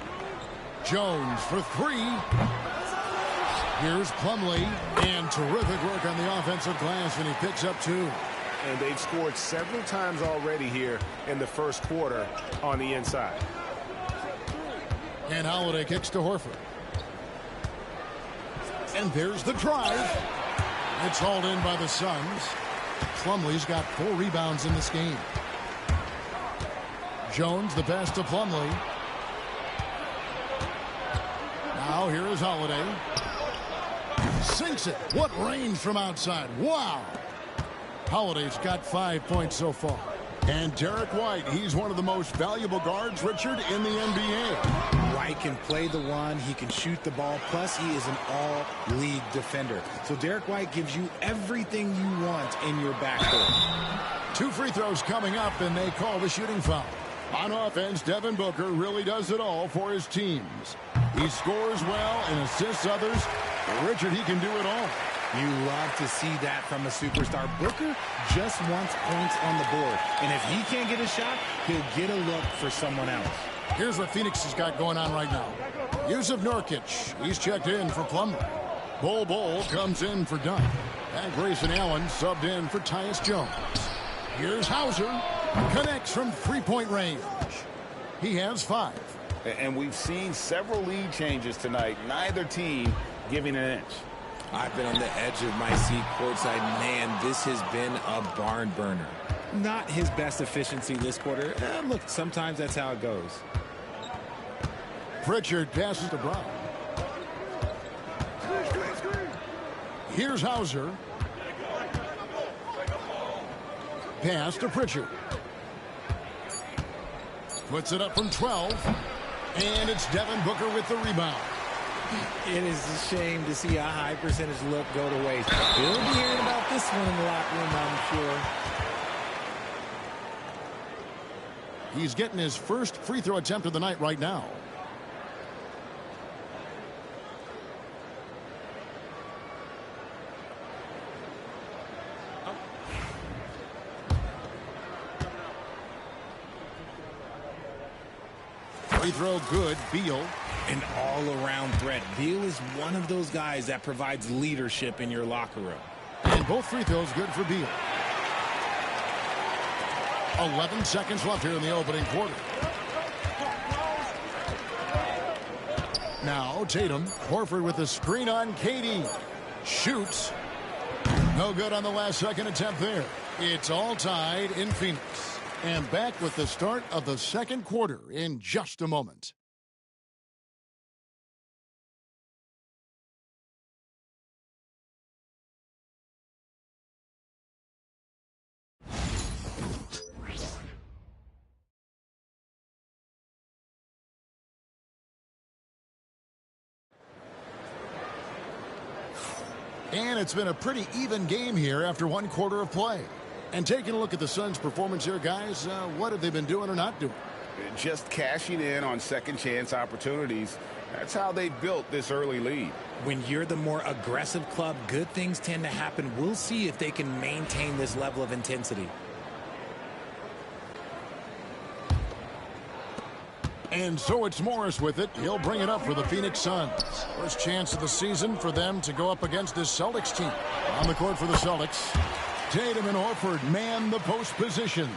Jones for 3. Here's Plumlee. And terrific work on the offensive glass, and he picks up 2. And they've scored several times already here in the first quarter on the inside. And Holiday kicks to Horford. And there's the drive. It's hauled in by the Suns. Plumlee's got 4 rebounds in this game. Jones the pass to Plumlee. Now here is Holiday. Sinks it. What range from outside. Wow. Holiday's got 5 points so far. And Derek White, he's one of the most valuable guards, Richard, in the NBA. White can play the one, he can shoot the ball, plus he is an all-league defender. So Derek White gives you everything you want in your backcourt. 2 free throws coming up, and they call the shooting foul. On offense, Devin Booker really does it all for his teams. He scores well and assists others. Richard, he can do it all. You love to see that from a superstar. Booker just wants points on the board. And if he can't get a shot, he'll get a look for someone else. Here's what Phoenix has got going on right now. Yusuf Nurkic, he's checked in for Plumlee. Bol comes in for Dunn. And Grayson Allen subbed in for Tyus Jones. Here's Hauser. Connects from three-point range. He has 5. And we've seen several lead changes tonight. Neither team giving an inch. I've been on the edge of my seat courtside. Man, this has been a barn burner. Not his best efficiency this quarter. Look, sometimes that's how it goes. Pritchard passes to Brown. Here's Hauser. Pass to Pritchard. Puts it up from 12. And it's Devin Booker with the rebound. It is a shame to see a high percentage look go to waste. We'll be hearing about this one in the locker room, I'm sure. He's getting his first free throw attempt of the night right now. Free throw good. Beal. An all-around threat. Beal is one of those guys that provides leadership in your locker room. And both free throws good for Beal. 11 seconds left here in the opening quarter. Now Tatum. Horford with the screen on KD. Shoots. No good on the last second attempt there. It's all tied in Phoenix. And back with the start of the second quarter in just a moment. And it's been a pretty even game here after one quarter of play. And taking a look at the Suns' performance here, guys, what have they been doing or not doing? Just cashing in on second chance opportunities. That's how they built this early lead. When you're the more aggressive club, good things tend to happen. We'll see if they can maintain this level of intensity. And so it's Morris with it. He'll bring it up for the Phoenix Suns. First chance of the season for them to go up against this Celtics team. On the court for the Celtics, Tatum and Horford man the post positions.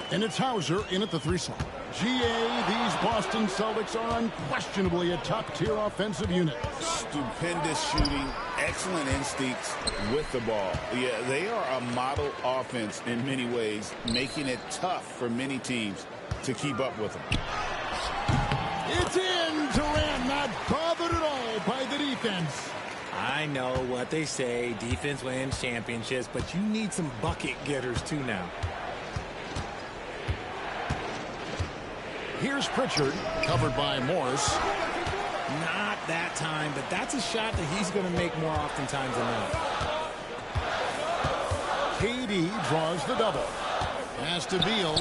And it's Hauser in at the 3 slot. These Boston Celtics are unquestionably a top-tier offensive unit. Stupendous shooting, excellent instincts with the ball. Yeah, they are a model offense in many ways, making it tough for many teams to keep up with them. It's in. Durant not bothered at all by the defense. I know what they say, defense wins championships, but you need some bucket getters too now. Here's Pritchard, covered by Morris. Not that time, but that's a shot that he's going to make more oftentimes than not. KD draws the double. Pass to Beal.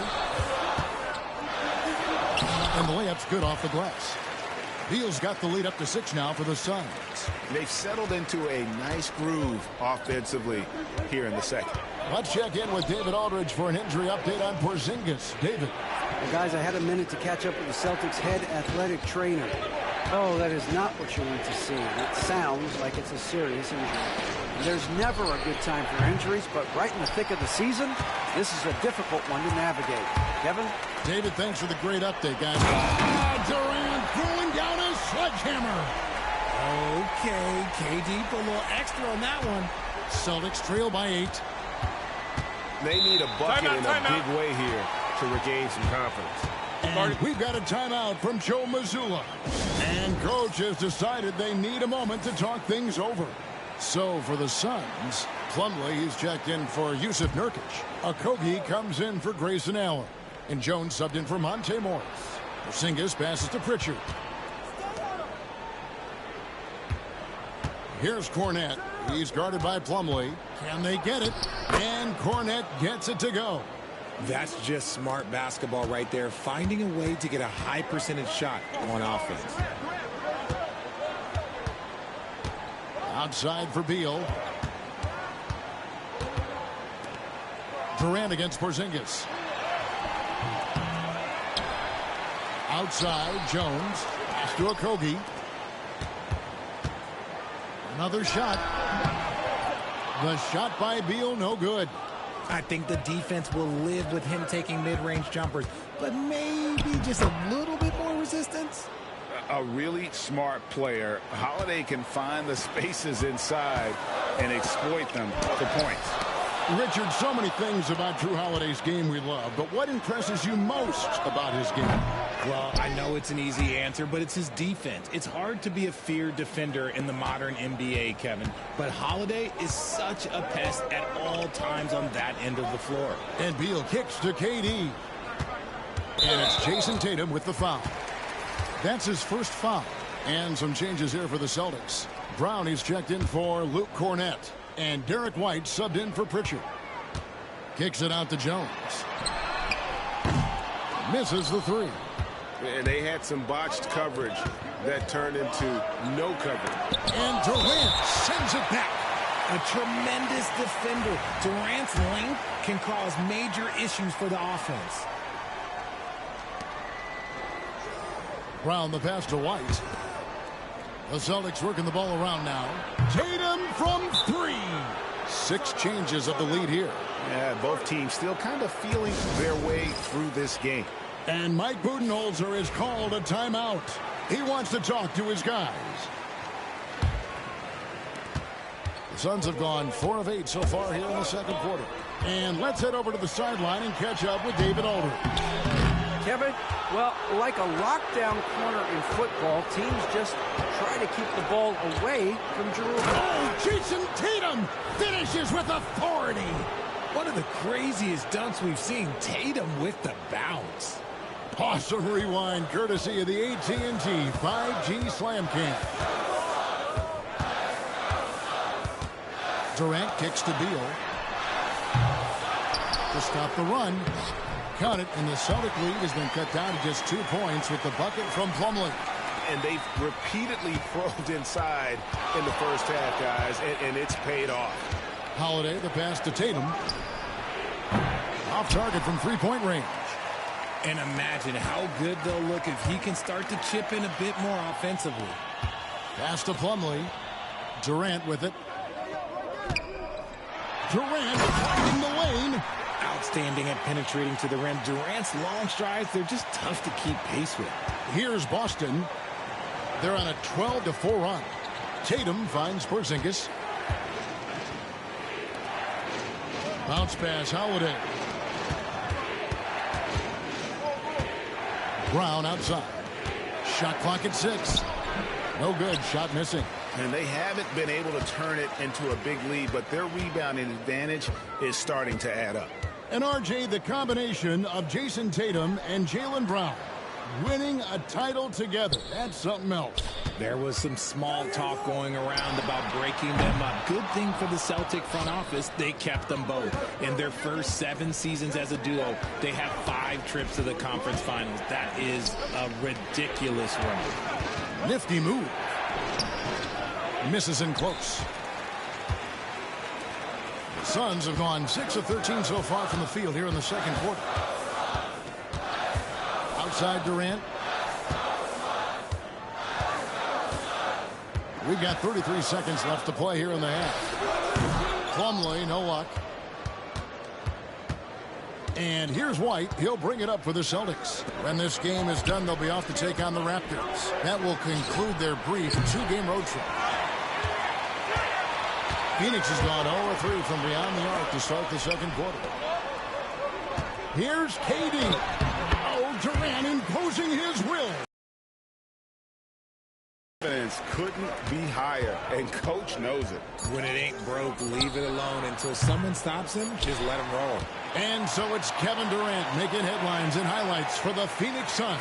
And the layup's good off the glass. Beal's got the lead up to 6 now for the Suns. They've settled into a nice groove offensively here in the second. Let's check in with David Aldridge for an injury update on Porzingis. David. Well, guys, I had a minute to catch up with the Celtics head athletic trainer. Oh, that is not what you want to see. It sounds like it's a serious injury. There's never a good time for injuries, but right in the thick of the season, this is a difficult one to navigate. Kevin? David, thanks for the great update, guys. Durant throwing down a sledgehammer. Okay, KD put a little extra on that one. Celtics trail by 8. They need a bucket in a big way here to regain some confidence. And we've got a timeout from Joe Mazzulla. And coach has decided they need a moment to talk things over. So for the Suns, Plumlee, he's checked in for Yusuf Nurkic. Okogie comes in for Grayson Allen. And Jones subbed in for Monte Morris. Porzingis passes to Pritchard. Here's Cornette. He's guarded by Plumlee. Can they get it? And Cornette gets it to go. That's just smart basketball right there, finding a way to get a high percentage shot on offense. Outside for Beal. Durant against Porzingis. Outside, Jones. Pass to Okogie. Another shot. The shot by Beal, no good. I think the defense will live with him taking mid-range jumpers, but maybe just a little bit more resistance. A really smart player. Holiday can find the spaces inside and exploit them for points. Richard, so many things about Drew Holiday's game we love, but what impresses you most about his game? Well, I know it's an easy answer, but it's his defense. It's hard to be a feared defender in the modern NBA, Kevin. But Holiday is such a pest at all times on that end of the floor. And Beal kicks to KD. And it's Jason Tatum with the foul. That's his first foul. And some changes here for the Celtics. Brown is checked in for Luke Cornett. And Derek White subbed in for Pritchard. Kicks it out to Jones. Misses the three. And they had some botched coverage that turned into no coverage. And Durant sends it back. A tremendous defender. Durant's length can cause major issues for the offense. Brown the pass to White. The Celtics working the ball around now. Tatum from three. 6 changes of the lead here. Yeah, both teams still kind of feeling their way through this game. And Mike Budenholzer has called a timeout. He wants to talk to his guys. The Suns have gone 4 of 8 so far here in the second quarter. And let's head over to the sideline and catch up with David Aldridge. Kevin, well, like a lockdown corner in football, teams just try to keep the ball away from Jerusalem. Oh, Jason Tatum finishes with authority. One of the craziest dunks we've seen. Tatum with the bounce. Awesome rewind courtesy of the AT&T 5G Slam Cam. Durant kicks to Beal to stop the run. Count it, and the Celtic lead has been cut down to just 2 points with the bucket from Plumlee. And they've repeatedly probed inside in the first half, guys, and it's paid off. Holiday, the pass to Tatum. Off target from three-point range. And imagine how good they'll look if he can start to chip in a bit more offensively. Pass to Plumlee. Durant with it. Durant finding the lane. Outstanding at penetrating to the rim. Durant's long strides, they're just tough to keep pace with. Here's Boston. They're on a 12-4 run. Tatum finds Porzingis. Bounce pass, Holiday. Brown outside. Shot clock at 6. No good. Shot missing. And they haven't been able to turn it into a big lead, but their rebounding advantage is starting to add up. And RJ, the combination of Jason Tatum and Jaylen Brown winning a title together. That's something else. There was some small talk going around about breaking them up. Good thing for the Celtic front office, they kept them both. In their first 7 seasons as a duo, they have 5 trips to the conference finals. That is a ridiculous run. Nifty move. Misses in close. The Suns have gone 6 of 13 so far from the field here in the second quarter. Outside Durant. We've got 33 seconds left to play here in the half. Plumlee, no luck. And here's White. He'll bring it up for the Celtics. When this game is done, they'll be off to take on the Raptors. That will conclude their brief 2-game road trip. Phoenix has gone 0-3 from beyond the arc to start the second quarter. Here's KD. Oh, Durant imposing his will. Confidence couldn't be higher, and coach knows it. When it ain't broke, leave it alone. Until someone stops him, just let him roll. And so it's Kevin Durant making headlines and highlights for the Phoenix Suns.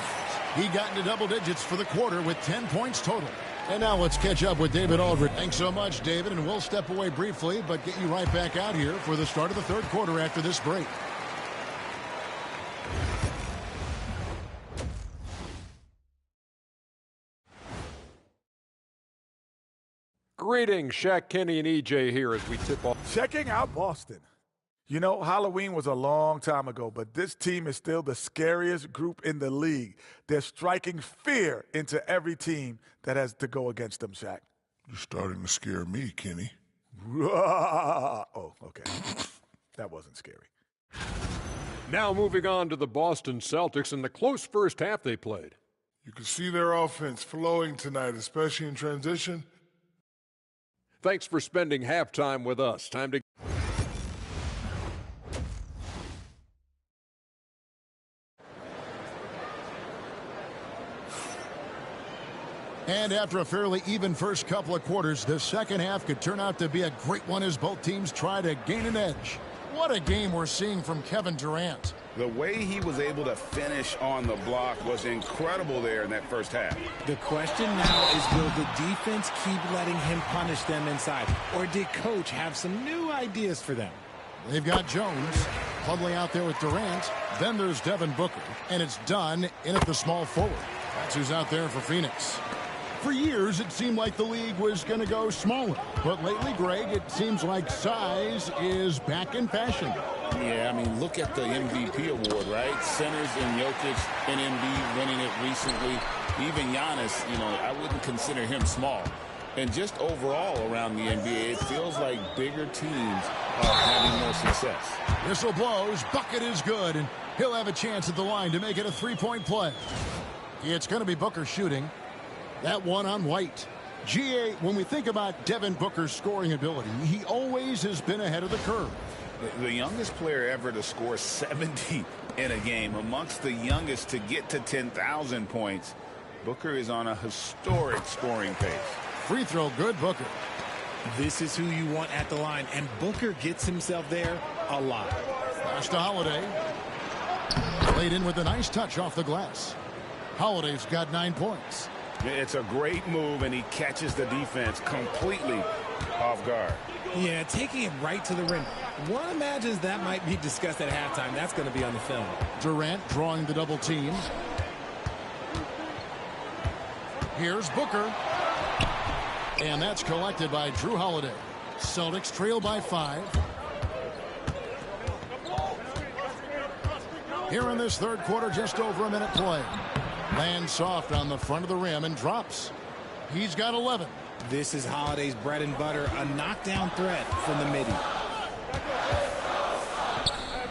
He got into double digits for the quarter with 10 points total. And now let's catch up with David Aldridge. Thanks so much, David, and we'll step away briefly, but get you right back out here for the start of the third quarter after this break. Greetings, Shaq, Kenny, and EJ here as we tip off. Checking out Boston. You know, Halloween was a long time ago, but this team is still the scariest group in the league. They're striking fear into every team that has to go against them, Shaq. You're starting to scare me, Kenny. Oh, okay. That wasn't scary. Now moving on to the Boston Celtics and the close first half they played. You can see their offense flowing tonight, especially in transition. Thanks for spending halftime with us. Time to... And after a fairly even first couple of quarters, the second half could turn out to be a great one as both teams try to gain an edge. What a game we're seeing from Kevin Durant. The way he was able to finish on the block was incredible there in that first half. The question now is, will the defense keep letting him punish them inside? Or did Coach have some new ideas for them? They've got Jones, Plumlee out there with Durant. Then there's Devin Booker. And it's done in at the small forward. That's who's out there for Phoenix. For years, it seemed like the league was going to go smaller. But lately, Greg, it seems like size is back in fashion. Yeah, I mean, look at the MVP award, right? Centers and Jokic and Embiid winning it recently. Even Giannis, I wouldn't consider him small. And just overall around the NBA, it feels like bigger teams are having more success. Whistle blows, bucket is good, and he'll have a chance at the line to make it a three-point play. It's going to be Booker shooting. That one on White. GA, when we think about Devin Booker's scoring ability, he always has been ahead of the curve. The youngest player ever to score 70 in a game, amongst the youngest to get to 10,000 points. Booker is on a historic scoring pace. Free throw good, Booker. This is who you want at the line, and Booker gets himself there a lot. Pass to Holiday. Laid in with a nice touch off the glass. Holiday's got 9 points. It's a great move, and he catches the defense completely off guard. Yeah, taking it right to the rim. One imagines that might be discussed at halftime. That's going to be on the film. Durant drawing the double team. Here's Booker. And that's collected by Drew Holiday. Celtics trail by 5. Here in this third quarter, just over a minute play. Lands soft on the front of the rim and drops. He's got 11. This is Holiday's bread and butter, a knockdown threat from the midi.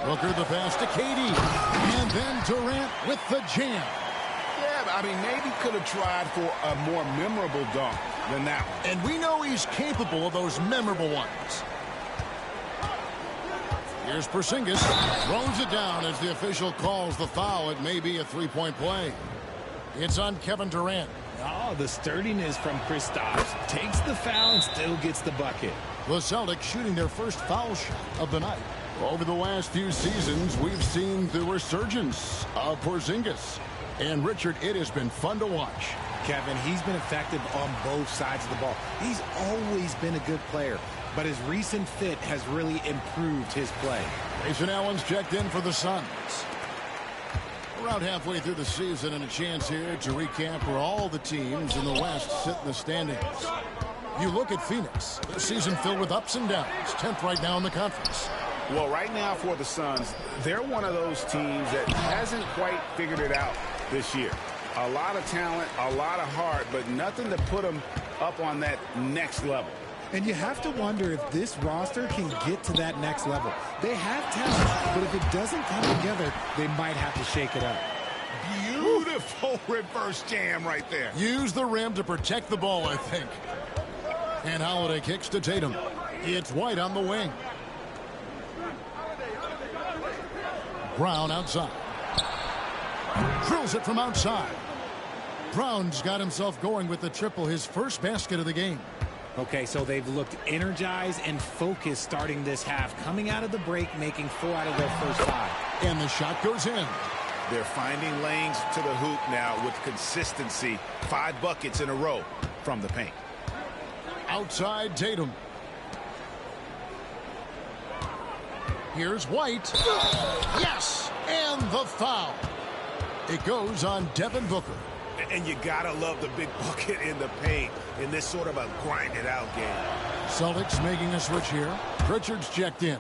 Booker the pass to KD. And then Durant with the jam. Yeah, I mean, maybe could have tried for a more memorable dunk than that one. And we know he's capable of those memorable ones. Here's Porzingis. Throws it down as the official calls the foul. It may be a three-point play. It's on Kevin Durant. Oh, the sturdiness from Kristaps. Takes the foul and still gets the bucket. The Celtics shooting their first foul shot of the night. Over the last few seasons, we've seen the resurgence of Porzingis. And, Richard, it has been fun to watch. Kevin, he's been effective on both sides of the ball. He's always been a good player, but his recent fit has really improved his play. Grayson Allen's checked in for the Suns. Around halfway through the season, and a chance here to recap where all the teams in the West sit in the standings. You look at Phoenix, a season filled with ups and downs, 10th right now in the conference. Well, right now for the Suns, they're one of those teams that hasn't quite figured it out this year. A lot of talent, a lot of heart, but nothing to put them up on that next level. And you have to wonder if this roster can get to that next level. They have talent, but if it doesn't come together, they might have to shake it up. Beautiful reverse jam right there. Use the rim to protect the ball, I think. And Holiday kicks to Tatum. It's White on the wing. Brown outside. Drills it from outside. Brown's got himself going with the triple, his first basket of the game. Okay, so they've looked energized and focused starting this half, coming out of the break, making 4 out of their first 5. And the shot goes in. They're finding lanes to the hoop now with consistency. 5 buckets in a row from the paint. Outside Tatum. Here's White. Yes! And the foul. It goes on Devin Booker. And you gotta love the big bucket in the paint in this sort of a grinded out game. Celtics making a switch here. Pritchard's checked in.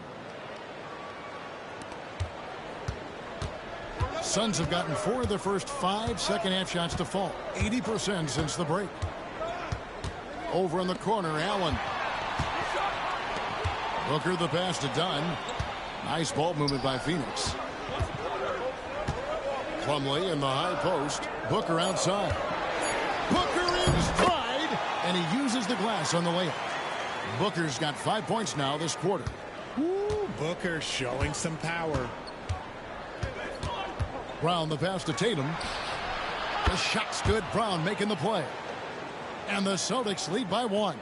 Suns have gotten 4 of their first 5 second half shots to fall. 80% since the break. Over in the corner, Allen. Booker the pass to Dunn. Nice ball movement by Phoenix. Plumlee in the high post. Booker outside. Booker in stride, and he uses the glass on the layup. Booker's got 5 points now this quarter. Ooh, Booker showing some power. Brown the pass to Tatum. The shot's good. Brown making the play. And the Celtics lead by 1.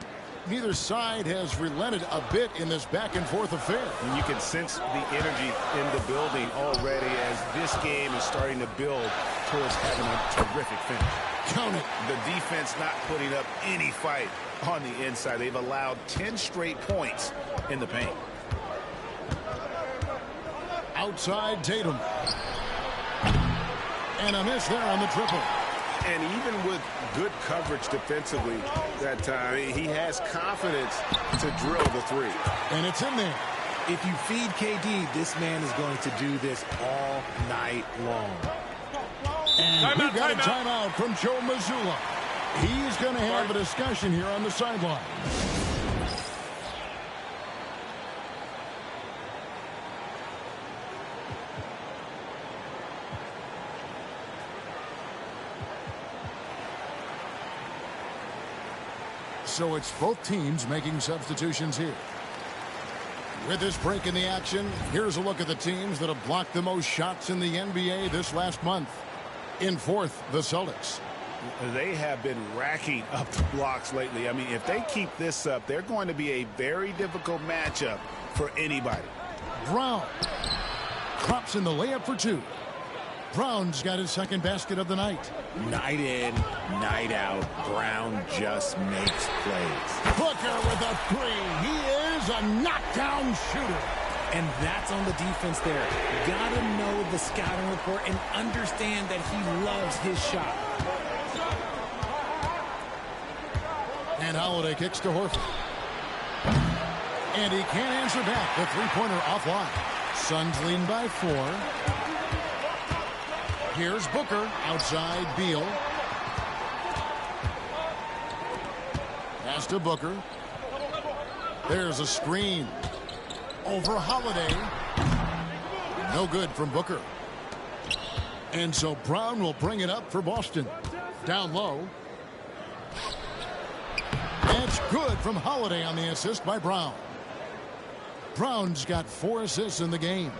Neither side has relented a bit in this back-and-forth affair. And you can sense the energy in the building already as this game is starting to build towards having a terrific finish. Count it. The defense not putting up any fight on the inside. They've allowed 10 straight points in the paint. Outside Tatum. And a miss there on the triple. And even with good coverage defensively that time, he has confidence to drill the three. And it's in there. If you feed KD, this man is going to do this all night long. And we got a timeout from Joe Mazzulla. He's going to have a discussion here on the sideline. So it's both teams making substitutions here. With this break in the action, here's a look at the teams that have blocked the most shots in the NBA this last month. In fourth, the Celtics. They have been racking up the blocks lately. I mean, if they keep this up, they're going to be a very difficult matchup for anybody. Brown drops in the layup for 2. Brown's got his second basket of the night. Night in, night out, Brown just makes plays. Booker with a 3. He is a knockdown shooter. And that's on the defense there. Gotta know the scouting report and understand that he loves his shot. And Holiday kicks to Horford. And he can't answer back. The three-pointer offline. Suns lead by 4. Here's Booker outside Beal. Pass to Booker. There's a screen. Over Holiday. No good from Booker. And so Brown will bring it up for Boston. Down low. That's good from Holiday on the assist by Brown. Brown's got 4 assists in the game.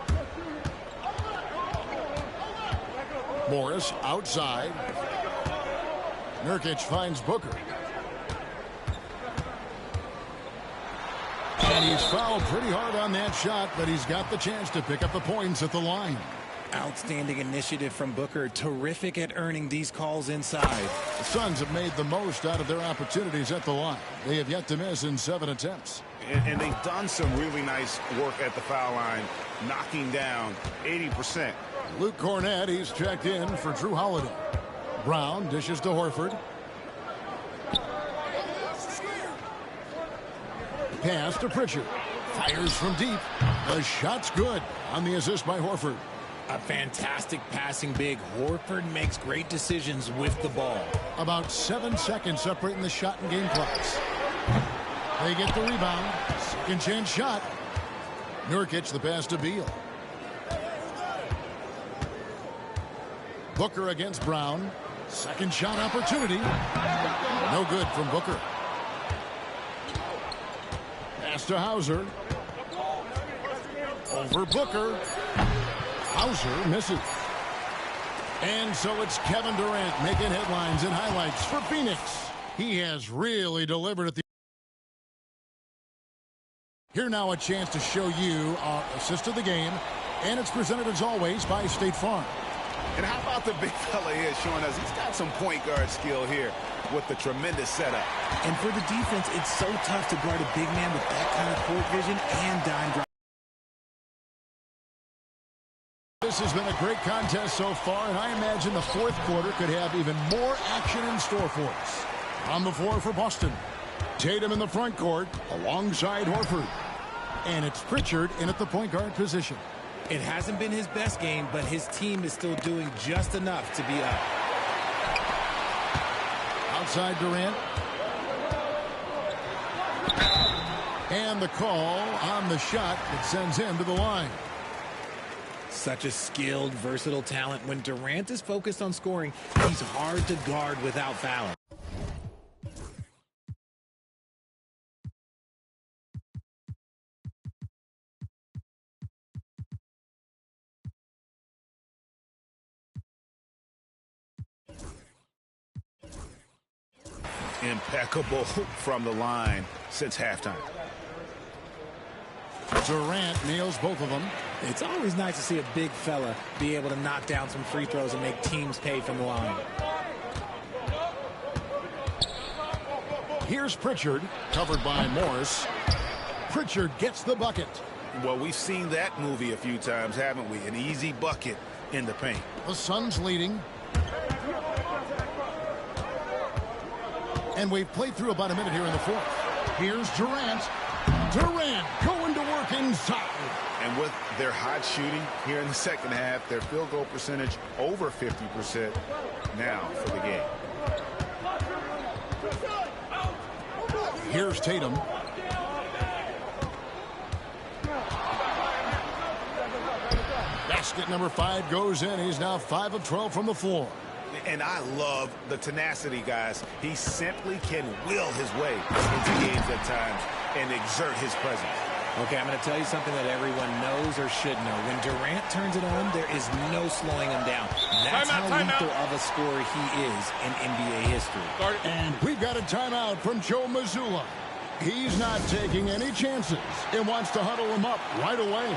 Morris outside. Nurkic finds Booker. And he's fouled pretty hard on that shot, but he's got the chance to pick up the points at the line. Outstanding initiative from Booker. Terrific at earning these calls inside. The Suns have made the most out of their opportunities at the line. They have yet to miss in 7 attempts. And they've done some really nice work at the foul line, knocking down 80%. Luke Cornett, he's checked in for Drew Holiday. Brown dishes to Horford. Pass to Pritchard. Fires from deep. The shot's good on the assist by Horford. A fantastic passing big. Horford makes great decisions with the ball. About 7 seconds separating the shot and game clocks. They get the rebound. Second chance shot. Nurkic the pass to Beal. Booker against Brown. Second shot opportunity. No good from Booker. Pass to Hauser. Over Booker. Hauser misses. And so it's Kevin Durant making headlines and highlights for Phoenix. He has really delivered at the... Here now a chance to show you our assist of the game. And it's presented as always by State Farm. And how about the big fella here showing us he's got some point guard skill here with the tremendous setup. And for the defense, it's so tough to guard a big man with that kind of court vision and dime drive. This has been a great contest so far, and I imagine the fourth quarter could have even more action in store for us. On the floor for Boston, Tatum in the front court alongside Horford. And it's Pritchard in at the point guard position. It hasn't been his best game, but his team is still doing just enough to be up. Outside Durant. And the call on the shot that sends him to the line. Such a skilled, versatile talent. When Durant is focused on scoring, he's hard to guard without fouling. impeccable from the line since halftime. Durant nails both of them. It's always nice to see a big fella be able to knock down some free throws and make teams pay from the line. Here's Pritchard, covered by Morris. Pritchard gets the bucket. Well, we've seen that movie a few times, haven't we? An easy bucket in the paint. The Suns leading. And we've played through about a minute here in the fourth. Here's Durant. Durant going to work inside. And with their hot shooting here in the second half, their field goal percentage over 50% now for the game. Here's Tatum. Basket number 5 goes in. He's now 5 of 12 from the floor. And I love the tenacity, guys. He simply can will his way into games at times and exert his presence. Okay, I'm going to tell you something that everyone knows or should know. When Durant turns it on, there is no slowing him down. That's how lethal of a scorer he is in NBA history. And we've got a timeout from Joe Mazzulla. He's not taking any chances and wants to huddle him up right away.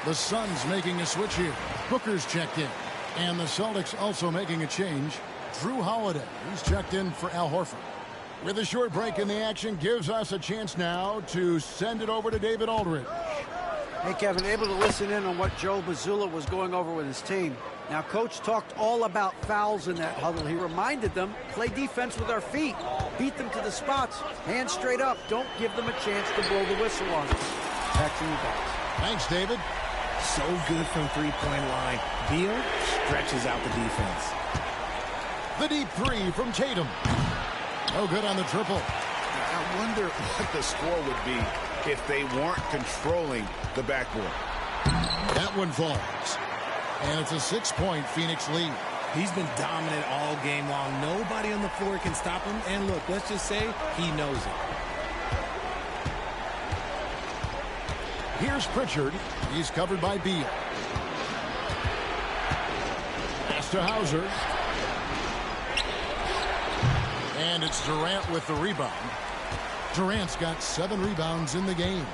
The Suns making a switch here. Booker's checked in. And the Celtics also making a change. Drew Holiday, he's checked in for Al Horford. With a short break in the action, gives us a chance now to send it over to David Aldridge. Hey, Kevin, able to listen in on what Joe Mazzulla was going over with his team. Now, Coach talked all about fouls in that huddle. He reminded them, play defense with our feet. Beat them to the spots. Hands straight up. Don't give them a chance to blow the whistle on us. Back to you guys. Thanks, David. So good from three-point line. Beal stretches out the defense. The deep three from Tatum. No good on the triple. I wonder what the score would be if they weren't controlling the backboard. That one falls. And it's a 6-point Phoenix lead. He's been dominant all game long. Nobody on the floor can stop him. And look, let's just say he knows it. Here's Pritchard. He's covered by Beal. Pass to Hauser. And it's Durant with the rebound. Durant's got 7 rebounds in the game.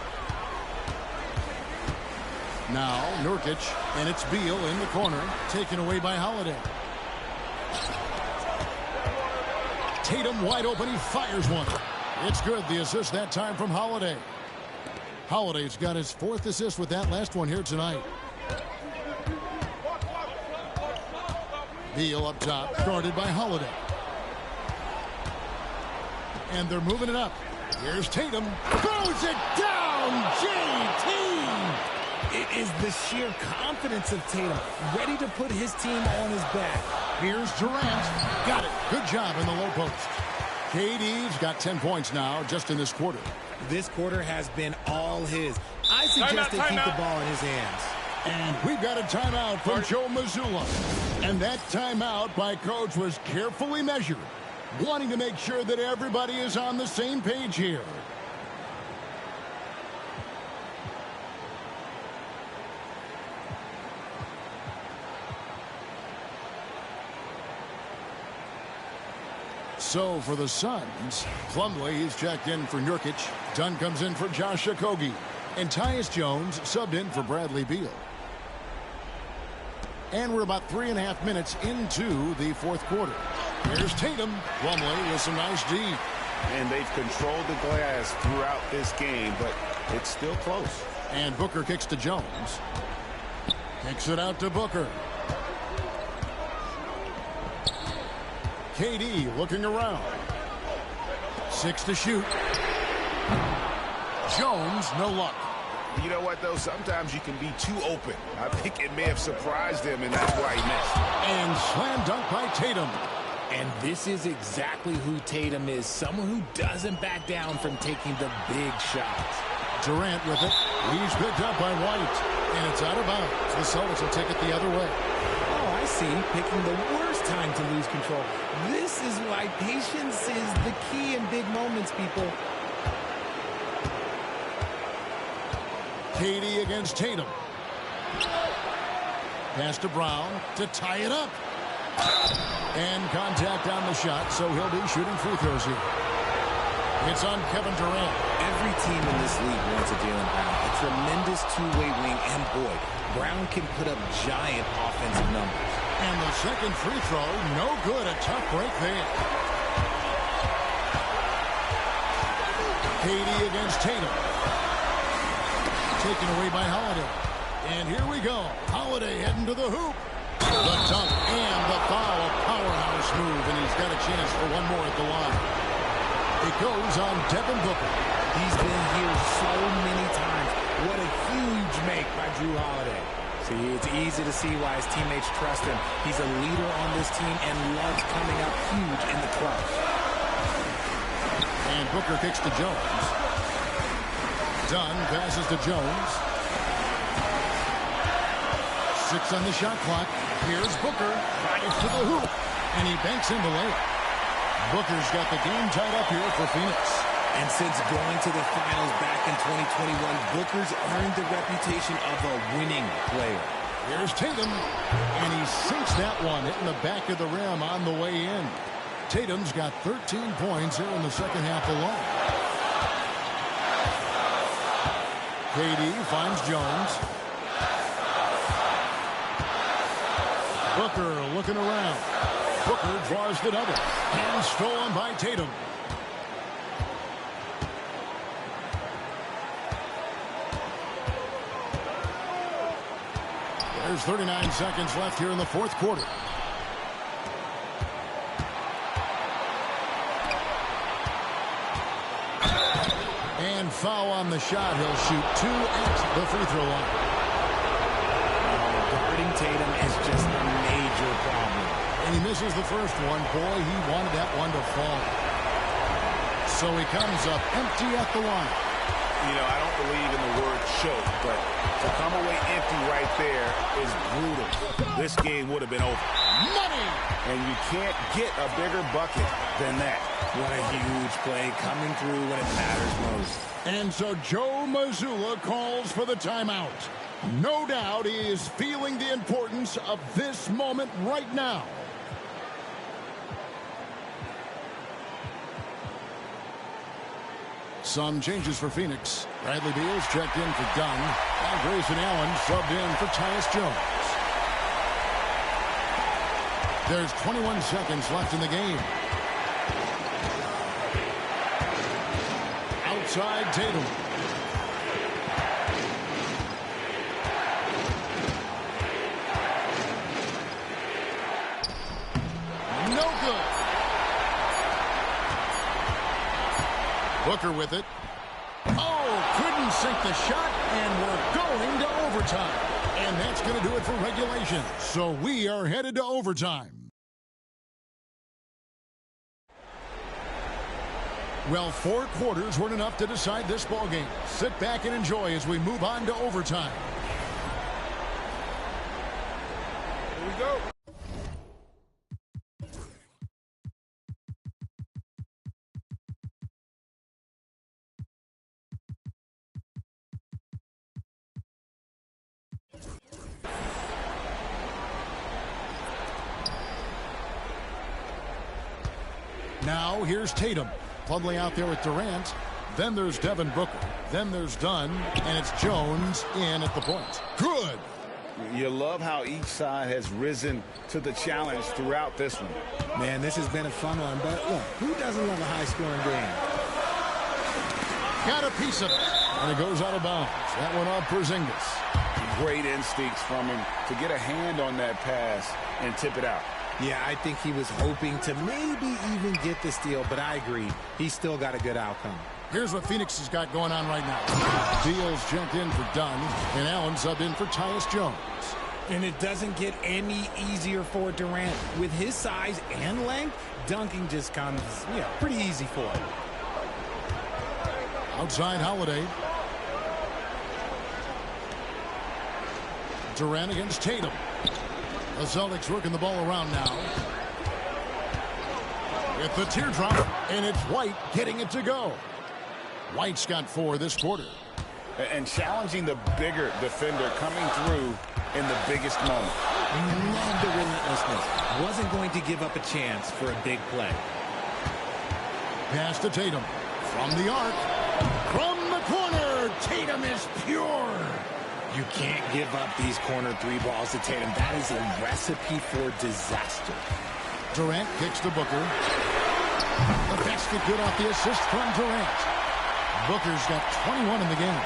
Now Nurkic, and it's Beal in the corner, taken away by Holiday. Tatum wide open, he fires one. It's good, the assist that time from Holiday. Holiday's got his 4th assist with that last one here tonight. Beal up top, guarded by Holiday. And they're moving it up. Here's Tatum. Throws it down! JT! It is the sheer confidence of Tatum, ready to put his team on his back. Here's Durant. Got it. Good job in the low post. KD's got 10 points now just in this quarter. This quarter has been all his. I suggest they keep the ball in his hands. And we've got a timeout from Joe Mazzulla. And that timeout by Coach was carefully measured, wanting to make sure that everybody is on the same page here. So for the Suns, Plumlee, he's checked in for Nurkic. Dunn comes in for Josh Okogie. And Tyus Jones subbed in for Bradley Beal. And we're about 3.5 minutes into the fourth quarter. Here's Tatum. Plumlee with some nice D. And they've controlled the glass throughout this game, but it's still close. And Booker kicks to Jones. Kicks it out to Booker. KD looking around. 6 to shoot. Jones, no luck. You know what, though? Sometimes you can be too open. I think it may have surprised him, and that's why he missed. And slam dunk by Tatum. And this is exactly who Tatum is. Someone who doesn't back down from taking the big shots. Durant with it. He's picked up by White. And it's out of bounds. The Celtics will take it the other way. Oh, I see. Picking the worst time to lose control. This is why patience is the key in big moments, people. KD against Tatum. Pass to Brown to tie it up. And contact on the shot, so he'll be shooting free throws here. It's on Kevin Durant. Every team in this league wants a Jaylen Brown. A tremendous two-way wing, and boy, Brown can put up giant offensive numbers. And the second free throw, no good. A tough break there. KD against Tatum. Taken away by Holiday. And here we go. Holiday heading to the hoop. The dunk and the foul. A powerhouse move, and he's got a chance for one more at the line. It goes on Devin Booker. He's been here so many times. What a huge make by Drew Holiday. See, it's easy to see why his teammates trust him. He's a leader on this team and loves coming up huge in the clutch. And Booker kicks to Jones. Dunn passes to Jones. 6 on the shot clock. Here's Booker. Drives to the hoop. And he banks in the layup. Booker's got the game tied up here for Phoenix. And since going to the finals back in 2021, Booker's earned the reputation of a winning player. Here's Tatum. And he sinks that one, hitting the back of the rim on the way in. Tatum's got 13 points here in the second half alone. KD finds Jones. Booker looking around. Booker draws the double. And stolen by Tatum. There's 39 seconds left here in the fourth quarter. And foul on the shot. He'll shoot 2 at the free throw line. Guarding Tatum is just a major problem. And he misses the first one. Boy, he wanted that one to fall. So he comes up empty at the line. You know, I don't believe in the word choke, but to come away empty right there is brutal. This game would have been over. Money! And you can't get a bigger bucket than that. What a huge play coming through when it matters most. And so Joe Mazzulla calls for the timeout. No doubt he is feeling the importance of this moment right now. Some changes for Phoenix. Bradley Beal's checked in for Dunn. And Grayson Allen subbed in for Tyus Jones. There's 21 seconds left in the game. Outside Tatum. No good. Booker with it. Oh, couldn't sink the shot, and we're going to overtime. And that's going to do it for regulation. So we are headed to overtime. Well, 4 quarters weren't enough to decide this ballgame. Sit back and enjoy as we move on to overtime. Here we go. Now here's Tatum. Plumlee out there with Durant. Then there's Devin Booker. Then there's Dunn. And it's Jones in at the point. Good. You love how each side has risen to the challenge throughout this one. Man, this has been a fun one. But look, who doesn't love a high-scoring game? Got a piece of it. And it goes out of bounds. That one off Porzingis. Great instincts from him to get a hand on that pass and tip it out. Yeah, I think he was hoping to maybe even get the steal, but I agree. He's still got a good outcome. Here's what Phoenix has got going on right now. Beal's checked in for Dunn, and Allen subbed in for Tyus Jones. And it doesn't get any easier for Durant. With his size and length, dunking just comes, pretty easy for him. Outside Holiday. Durant against Tatum. The Celtics working the ball around now. With the teardrop, and it's White getting it to go. White's got 4 this quarter. And challenging the bigger defender coming through in the biggest moment. Loved the relentlessness. Wasn't going to give up a chance for a big play. Pass to Tatum. From the arc. From the corner. Tatum is pure. You can't give up these corner three balls to Tatum. That is a recipe for disaster. Durant kicks to Booker. The basket good off the assist from Durant. Booker's got 21 in the game.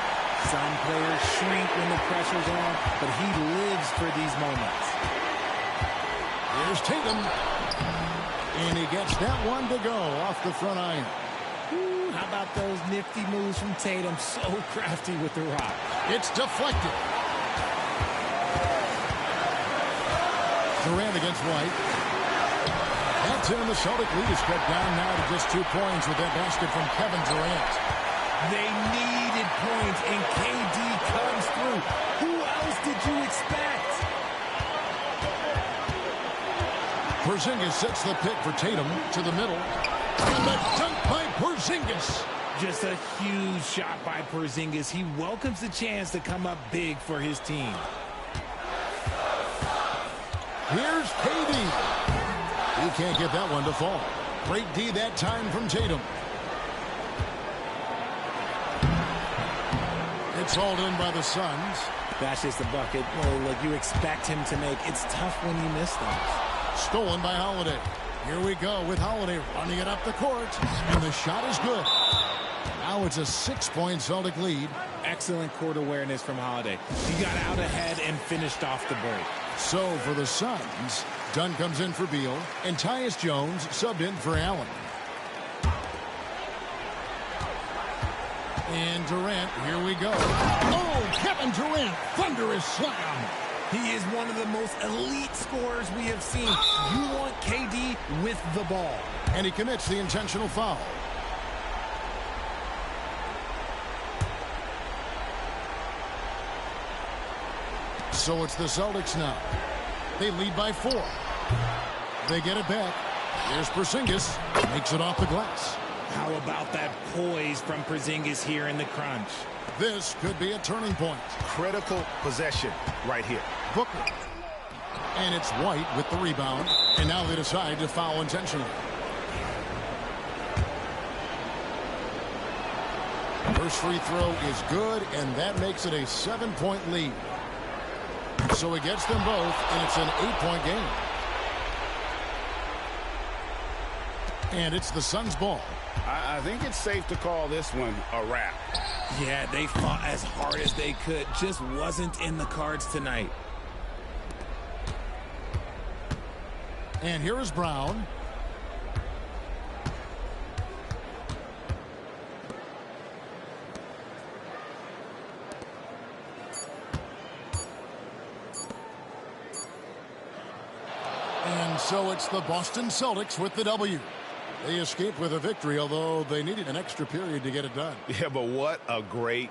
Some players shrink when the pressure's on, but he lives for these moments. Here's Tatum. And he gets that one to go off the front iron. Ooh, how about those nifty moves from Tatum? So crafty with the rock. It's deflected. Durant against White. That's in. The Celtic lead is cut down now to just 2 points with that basket from Kevin Durant. They needed points, and KD comes through. Who else did you expect? Porzingis sets the pick for Tatum to the middle. And the dunk by Porzingis. Just a huge shot by Porzingis. He welcomes the chance to come up big for his team. Here's KD. He can't get that one to fall. Great D that time from Tatum. It's hauled in by the Suns. That's just a bucket. Well, like you expect him to make. It's tough when you miss those. Stolen by Holiday. Here we go with Holiday running it up the court. And the shot is good. Now it's a 6-point Celtic lead. Excellent court awareness from Holiday. He got out ahead and finished off the break. So for the Suns, Dunn comes in for Beal, and Tyus Jones subbed in for Allen. And Durant, here we go. Oh, Kevin Durant, thunderous slam. He is one of the most elite scorers we have seen. You want KD with the ball. And he commits the intentional foul. So it's the Celtics now. They lead by 4. They get it back. Here's Porzingis. Makes it off the glass. How about that poise from Porzingis here in the crunch? This could be a turning point. Critical possession right here. Booker. And it's White with the rebound. And now they decide to foul intentionally. First free throw is good, and that makes it a 7-point lead. So he gets them both, and it's an 8-point game. And it's the Suns' ball. I think it's safe to call this one a wrap. Yeah, they fought as hard as they could. Just wasn't in the cards tonight. And here is Brown. And so it's the Boston Celtics with the W. They escaped with a victory, although they needed an extra period to get it done. Yeah, but what a great